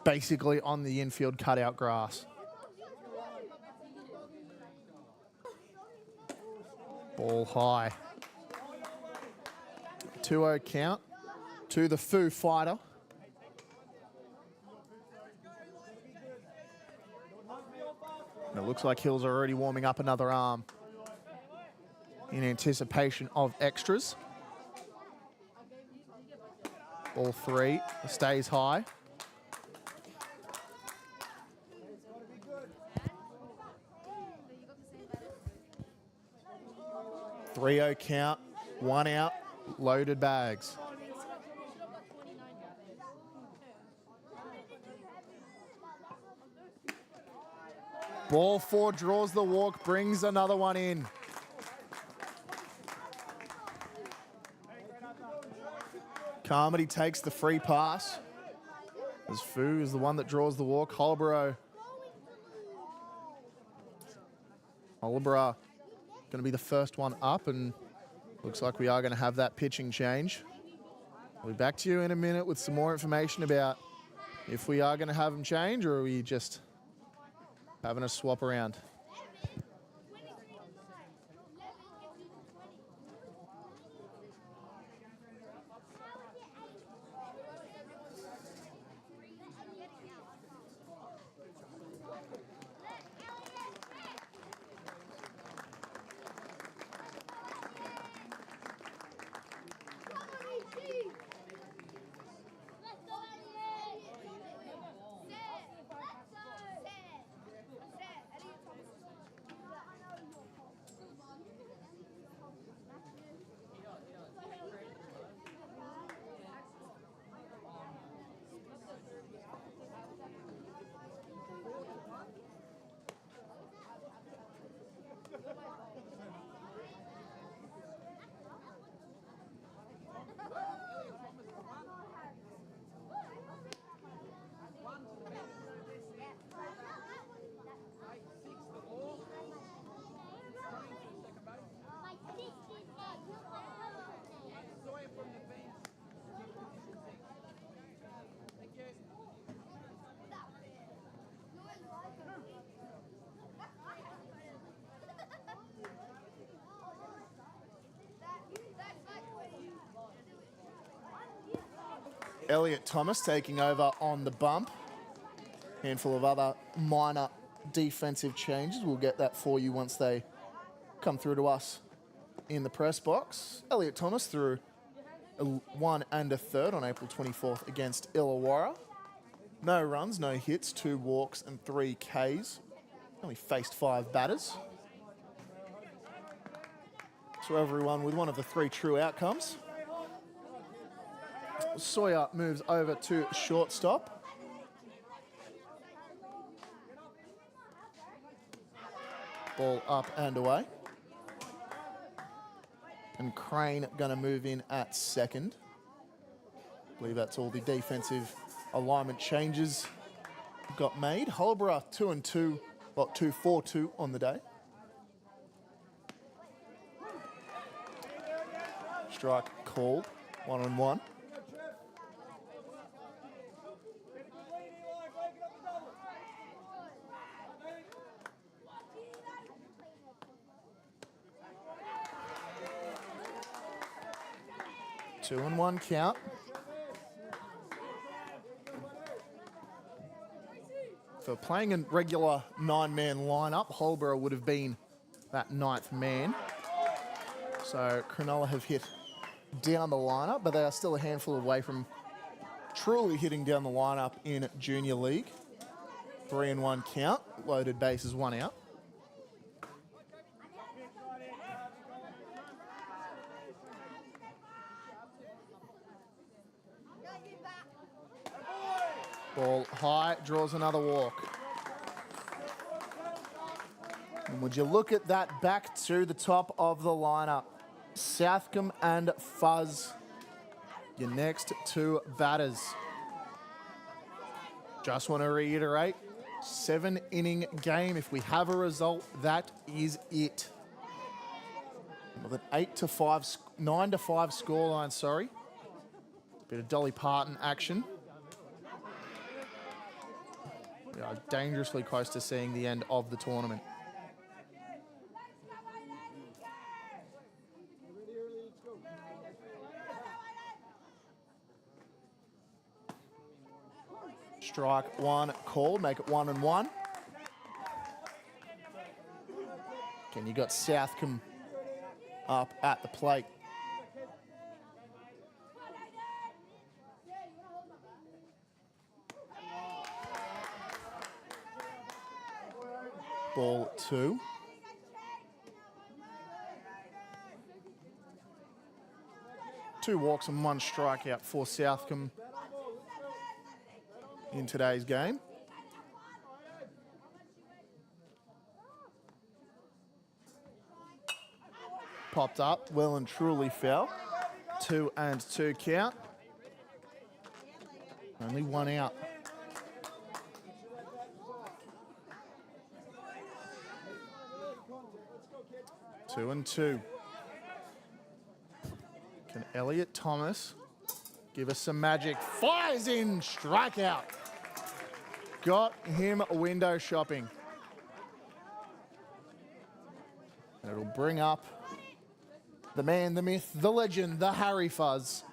Speaker 2: basically on the infield cutout grass. Ball high. 2-0 count to the Foo Fighter. And it looks like Hills are already warming up another arm in anticipation of extras. Ball 3 stays high. Three-0 count 1 out, loaded bags. Ball 4 draws the walk, brings another one in. Carmody takes the free pass. As Fu is the one that draws the walk. Holborough going to be the first one up, and looks like we are going to have that pitching change. We'll be back to you in a minute with some more information about if we are going to have them change or are we just having a swap around. Elliot Thomas taking over on the bump. Handful of other minor defensive changes. We'll get that for you once they come through to us in the press box. Elliot Thomas threw a 1 and a third on April 24th against Illawarra. No runs, no hits, 2 walks and 3 Ks. Only faced 5 batters. So everyone with one of the 3 true outcomes. Sawyer moves over to shortstop. Ball up and away. And Crane going to move in at second. I believe that's all the defensive alignment changes got made. Holborough 2-2, 2-4-2 on the day. Strike called, 1-1. Two and 1 count. For playing a regular 9-man lineup, Holborough would have been that 9th man. So Krenella have hit down the lineup, but they are still a handful away from truly hitting down the lineup in Junior League. 3 and 1 count, loaded bases, 1 out. Ball high, draws another walk. And would you look at that, back to the top of the lineup. Southcombe and Fuzz, your next 2 batters. Just want to reiterate, 7-inning game. If we have a result, that is it. With an 9-5 scoreline, sorry. Bit of Dolly Parton action. We are dangerously close to seeing the end of the tournament. Strike 1 called, make it 1 and 1. Again, you got Southcombe up at the plate. Ball 2. 2 walks and 1 strikeout for Southcombe in today's game. Popped up, well and truly foul. 2-2 count. Only 1 out. Two and 2. Can Elliot Thomas give us some magic? Fires in, strikeout. Got him window shopping. And it'll bring up the man, the myth, the legend, the Harry Fuzz,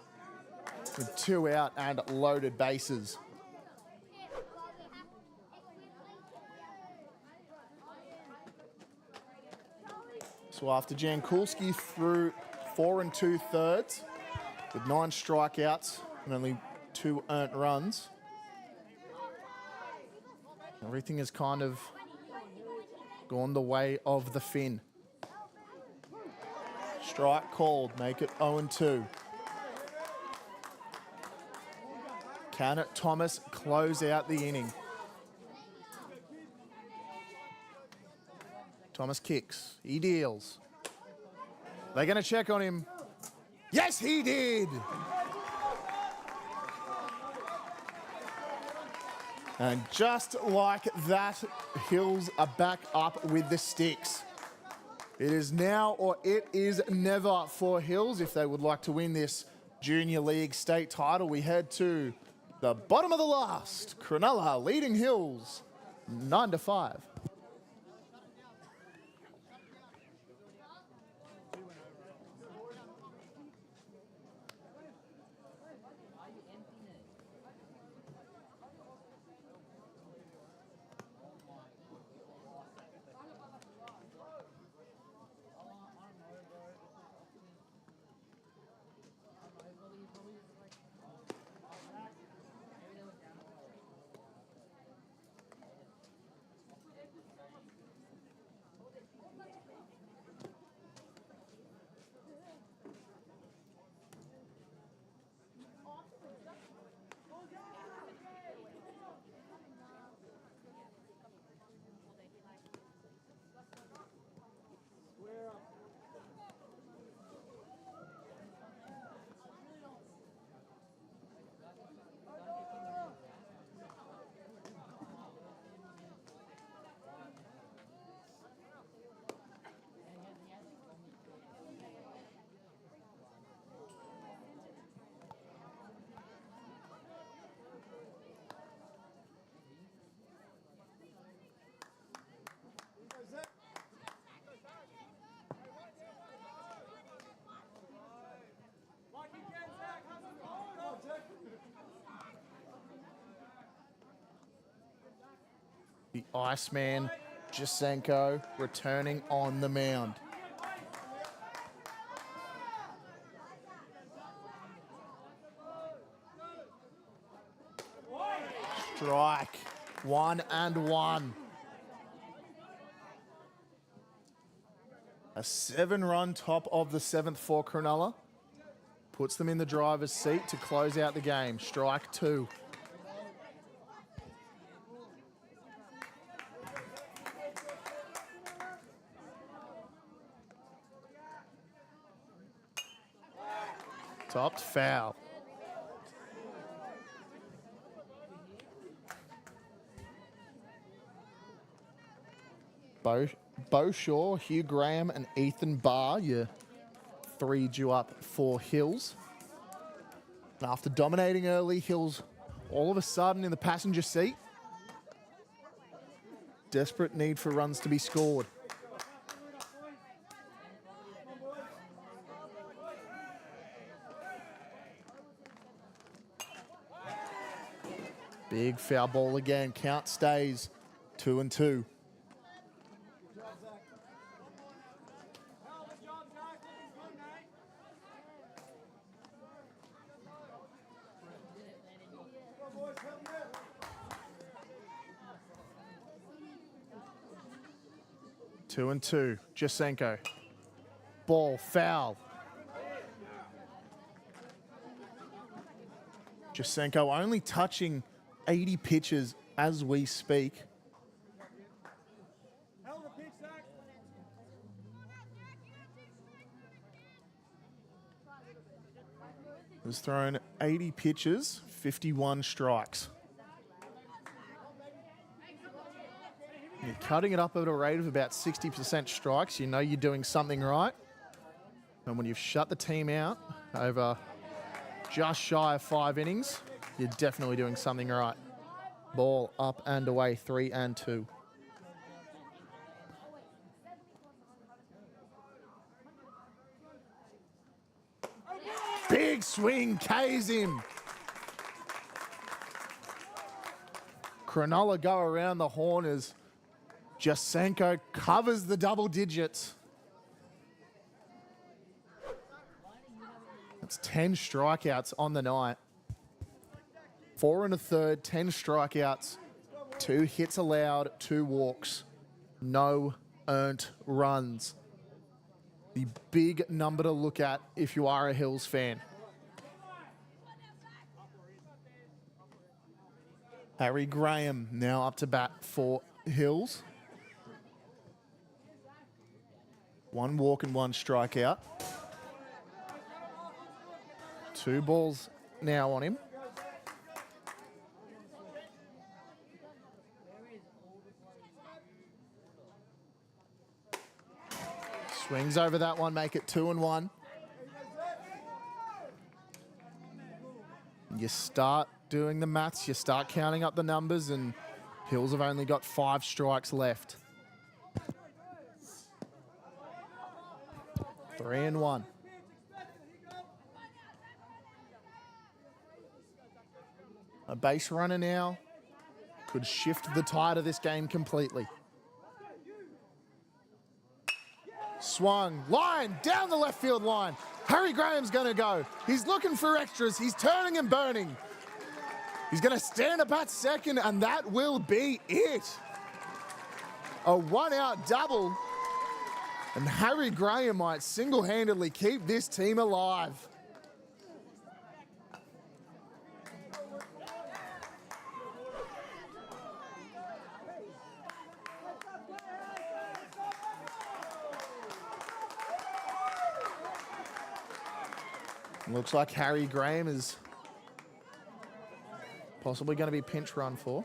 Speaker 2: with 2 out and loaded bases. So after Jan Kulski threw 4 2/3 with 9 strikeouts and only 2 earned runs, everything has kind of gone the way of the Finn. Strike called, make it 0-2. Can Thomas close out the inning? Thomas kicks, he deals. They're going to check on him. Yes, he did. And just like that, Hills are back up with the sticks. It is now or it is never for Hills if they would like to win this Junior League state title. We head to the bottom of the last. Cronulla leading Hills 9-5. The Iceman, Jasenko, returning on the mound. Strike, 1-1. A 7-run top of the 7th for Cronulla. Puts them in the driver's seat to close out the game. Strike 2. Topped foul. Bo Shaw, Hugh Graham and Ethan Barr, your 3 due up for Hills. And after dominating early, Hills all of a sudden in the passenger seat. Desperate need for runs to be scored. Big foul ball again. Count stays 2-2. Two and 2. Jasenko. Ball foul. Jasenko only touching 80 pitches as we speak.
Speaker 1: Hell of a pitch, Zach.
Speaker 2: Has thrown 80 pitches, 51 strikes. You're cutting it up at a rate of about 60% strikes. You know you're doing something right. And when you've shut the team out over just shy of 5 innings, you're definitely doing something right. Ball up and away, 3-2. Big swing, K's him. Cronulla go around the horn as Jasenko covers the double digits. That's 10 strikeouts on the night. 4 1/3, 10 strikeouts, 2 hits allowed, 2 walks, no earned runs. The big number to look at if you are a Hills fan. Harry Graham now up to bat for Hills. 1 walk and 1 strikeout. 2 balls now on him. Swings over that one, make it 2-1. You start doing the maths, you start counting up the numbers, and Hills have only got 5 strikes left. 3-1. A base runner now could shift the tide of this game completely. Swung, line, down the left field line. Harry Graham's going to go. He's looking for extras. He's turning and burning. He's going to stand up at second, and that will be it. A 1-out double, and Harry Graham might single-handedly keep this team alive. Looks like Harry Graham is possibly going to be pinch run for.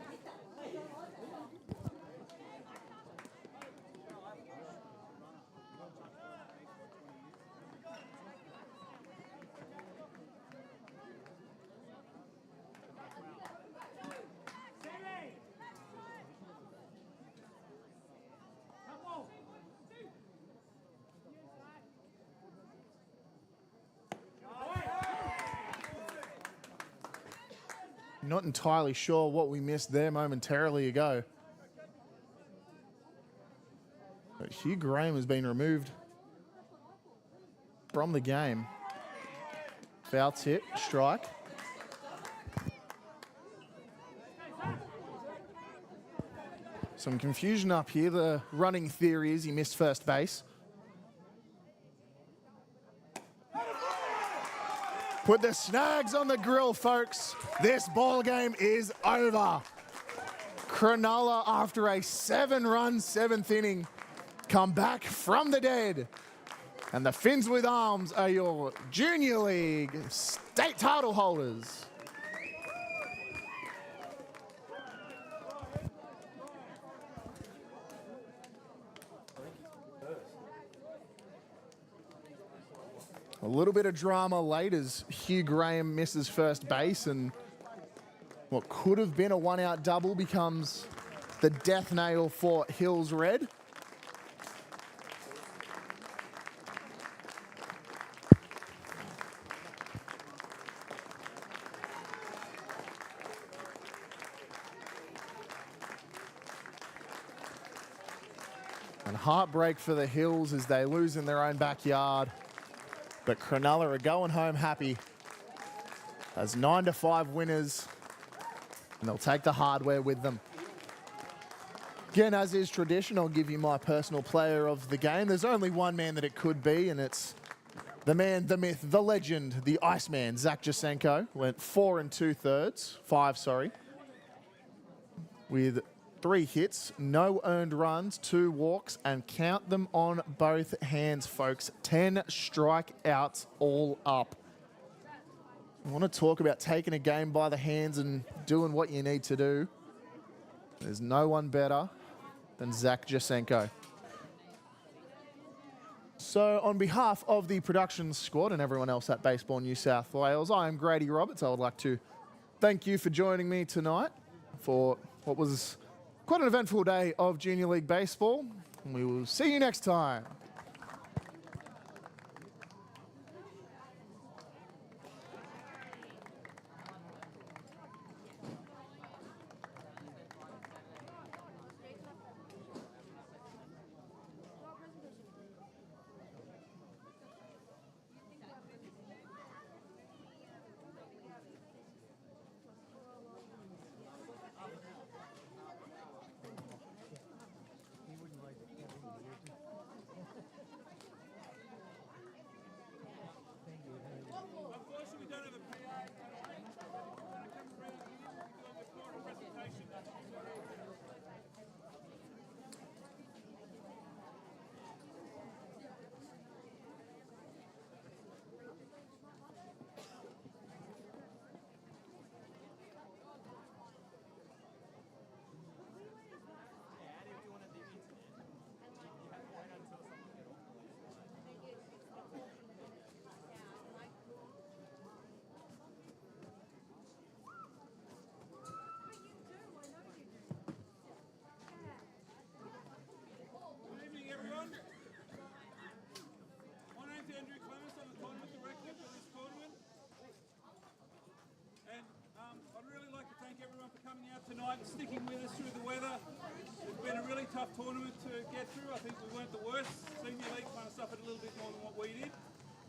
Speaker 2: Not entirely sure what we missed there momentarily ago. But Hugh Graham has been removed from the game. Foul tip, strike. Some confusion up here. The running theory is he missed first base. Put the snags on the grill, folks. This ball game is over. Krenella, after a 7-run 7th inning, come back from the dead. And the Finns with Arms are your Junior League state title holders. A little bit of drama late as Hugh Graham misses first base, and what could have been a 1-out double becomes the death nail for Hills Red. And heartbreak for the Hills as they lose in their own backyard. But Cronulla are going home happy as 9-5 winners, and they'll take the hardware with them. Again, as is tradition, I'll give you my personal player of the game. There's only one man that it could be, and it's The man, the myth, the legend, the Iceman, Zach Jasenko, went 4 2/3, 5, sorry, with 3 hits, no earned runs, 2 walks, and count them on both hands, folks. 10 strikeouts all up. I want to talk about taking a game by the hands and doing what you need to do. There's no one better than Zach Jasenko. So on behalf of the production squad and everyone else at Baseball New South Wales, I am Grady Roberts. I would like to thank you for joining me tonight for what was quite an eventful day of Junior League Baseball. And we will see you next time.
Speaker 1: Unfortunately, we don't have a PA. Come around here, we do a recorded presentation. Good evening, everyone. My name's Andrew Clements. I'm the tournament director for this tournament. And I'd really like to thank everyone for coming out tonight and sticking with us through the weather. It's been a really tough tournament to get through. I think we weren't the worst. Senior League kind of suffered a little bit more than what we did.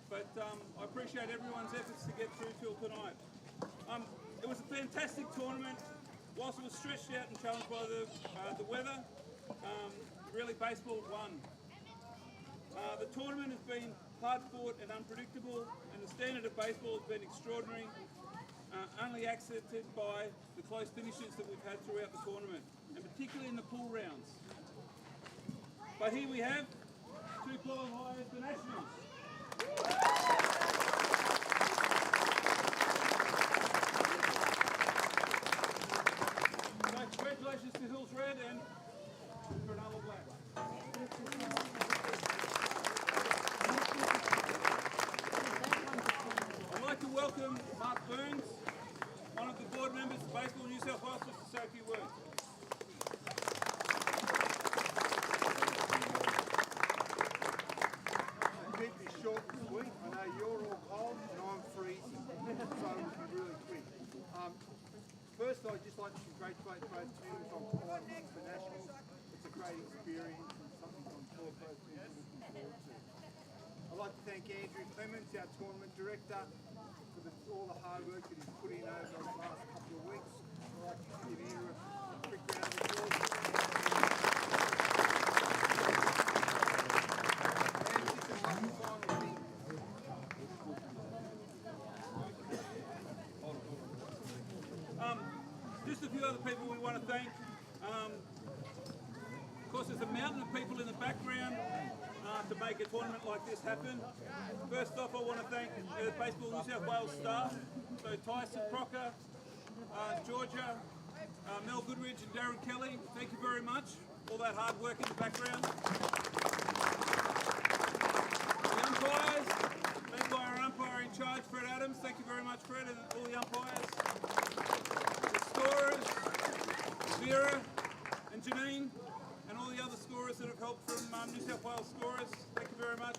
Speaker 1: But I appreciate everyone's efforts to get through till tonight. It was a fantastic tournament. Whilst it was stretched out and challenged by the weather, really baseball won. The tournament has been hard-fought and unpredictable, and the standard of baseball has been extraordinary, only accented by the close finishes that we've had throughout the tournament, and particularly in the pool rounds. But here we have 2 qualifiers internationals. So congratulations to Hills Red and Cronulla Black. I'd like to welcome Mark Burns, one of the board members of Baseball New South Wales, just to say a few words.
Speaker 4: Keep this short and sweet. I know you're all cold and I'm freezing, so we'll be really quick. First, I'd just like to congratulate both teams on qualifying for nationals. It's a great experience and something I'm sure both teams are looking forward to. I'd like to thank Andrew Clements, our tournament director, for all the hard work that he's put in over the last couple of weeks. I'd like to give you a quick round of applause. And just a one final thing.
Speaker 1: Just a few other people we want to thank. Of course, there's a mountain of people in the background to make a tournament like this happen. First off, I want to thank the Baseball New South Wales staff. So Tyson Crocker, Georgia, Mel Goodridge and Darren Kelly, thank you very much. All that hard work in the background. The umpires, led by our umpire in charge, Fred Adams, thank you very much, Fred, and all the umpires. Scorers, Vera and Janine, and all the other scorers that have helped from New South Wales scorers. Thank you very much.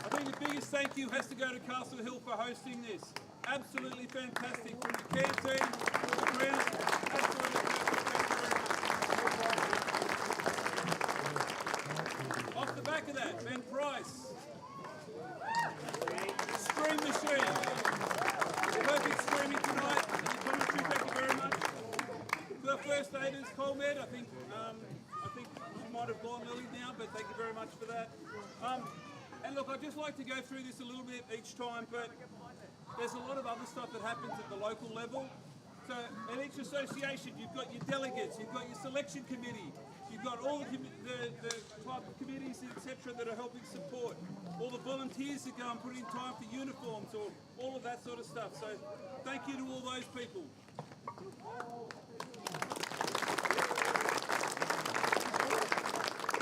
Speaker 1: I think the biggest thank you has to go to Castle Hill for hosting this. Absolutely fantastic. From the care team, the ground, absolutely perfect. Thank you very much. Off the back of that, Ben Price. Stream machine. Perfect streaming tonight. And the commentary, thank you very much. To our first aiders, Colmed, I think you might have gone, Lily, now, but thank you very much for that. And look, I'd just like to go through this a little bit each time, but there's a lot of other stuff that happens at the local level. So at each association, you've got your delegates, you've got your selection committee, you've got all the club committees, etc., that are helping support, all the volunteers that go and put in time for uniforms, or all of that sort of stuff. So thank you to all those people.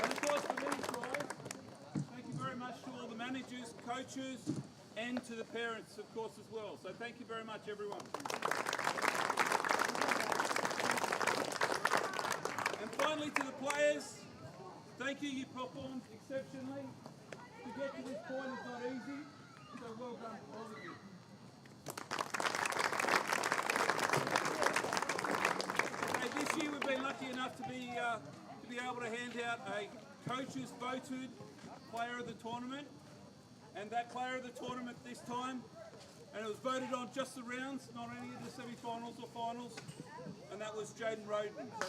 Speaker 1: And of course, for these guys, thank you very much to all the managers, coaches, and to the parents, of course, as well. So thank you very much, everyone. And finally, to the players, thank you. You performed exceptionally. To get to this point is not easy, so well done to all of you. Okay, this year we've been lucky enough to be able to hand out a coaches voted player of the tournament, and that player of the tournament this time, and it was voted on just the rounds, not any of the semi-finals or finals, and that was Jaden Roden. So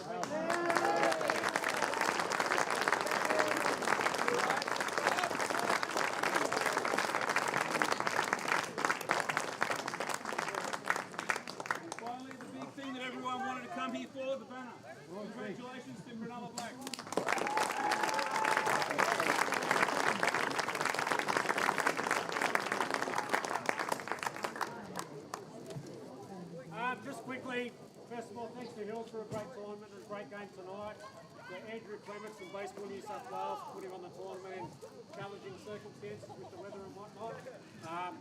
Speaker 1: finally, the big thing that everyone wanted to come here for, the banner. Congratulations to Krenella Black.
Speaker 5: Just quickly, first of all, thanks to Hills for a great tournament and a great game tonight. Andrew Clements from Baseball New South Wales putting on the tournament in challenging circumstances with the weather and whatnot.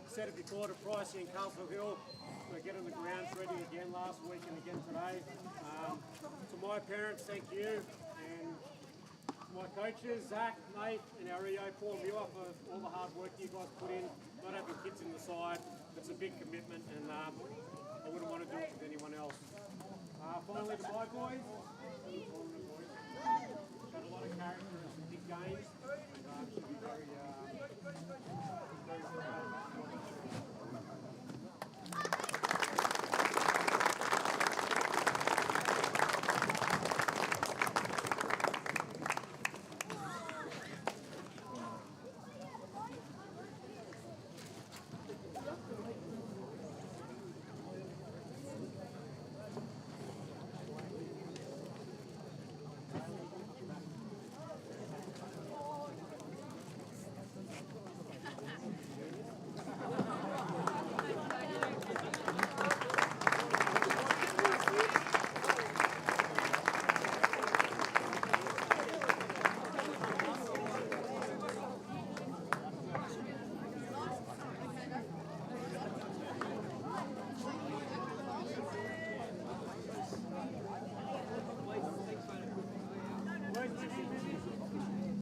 Speaker 5: Said it before to Pricey and Castle Hill, we're getting the grounds ready again last week and again today. To my parents, thank you, and to my coaches, Zach, Nate, and our EO, Paul Muir, for all the hard work you guys put in. Not having kids in the side, it's a big commitment, and I wouldn't want to do it with anyone else. Finally, to my boys, had a lot of character and some big games.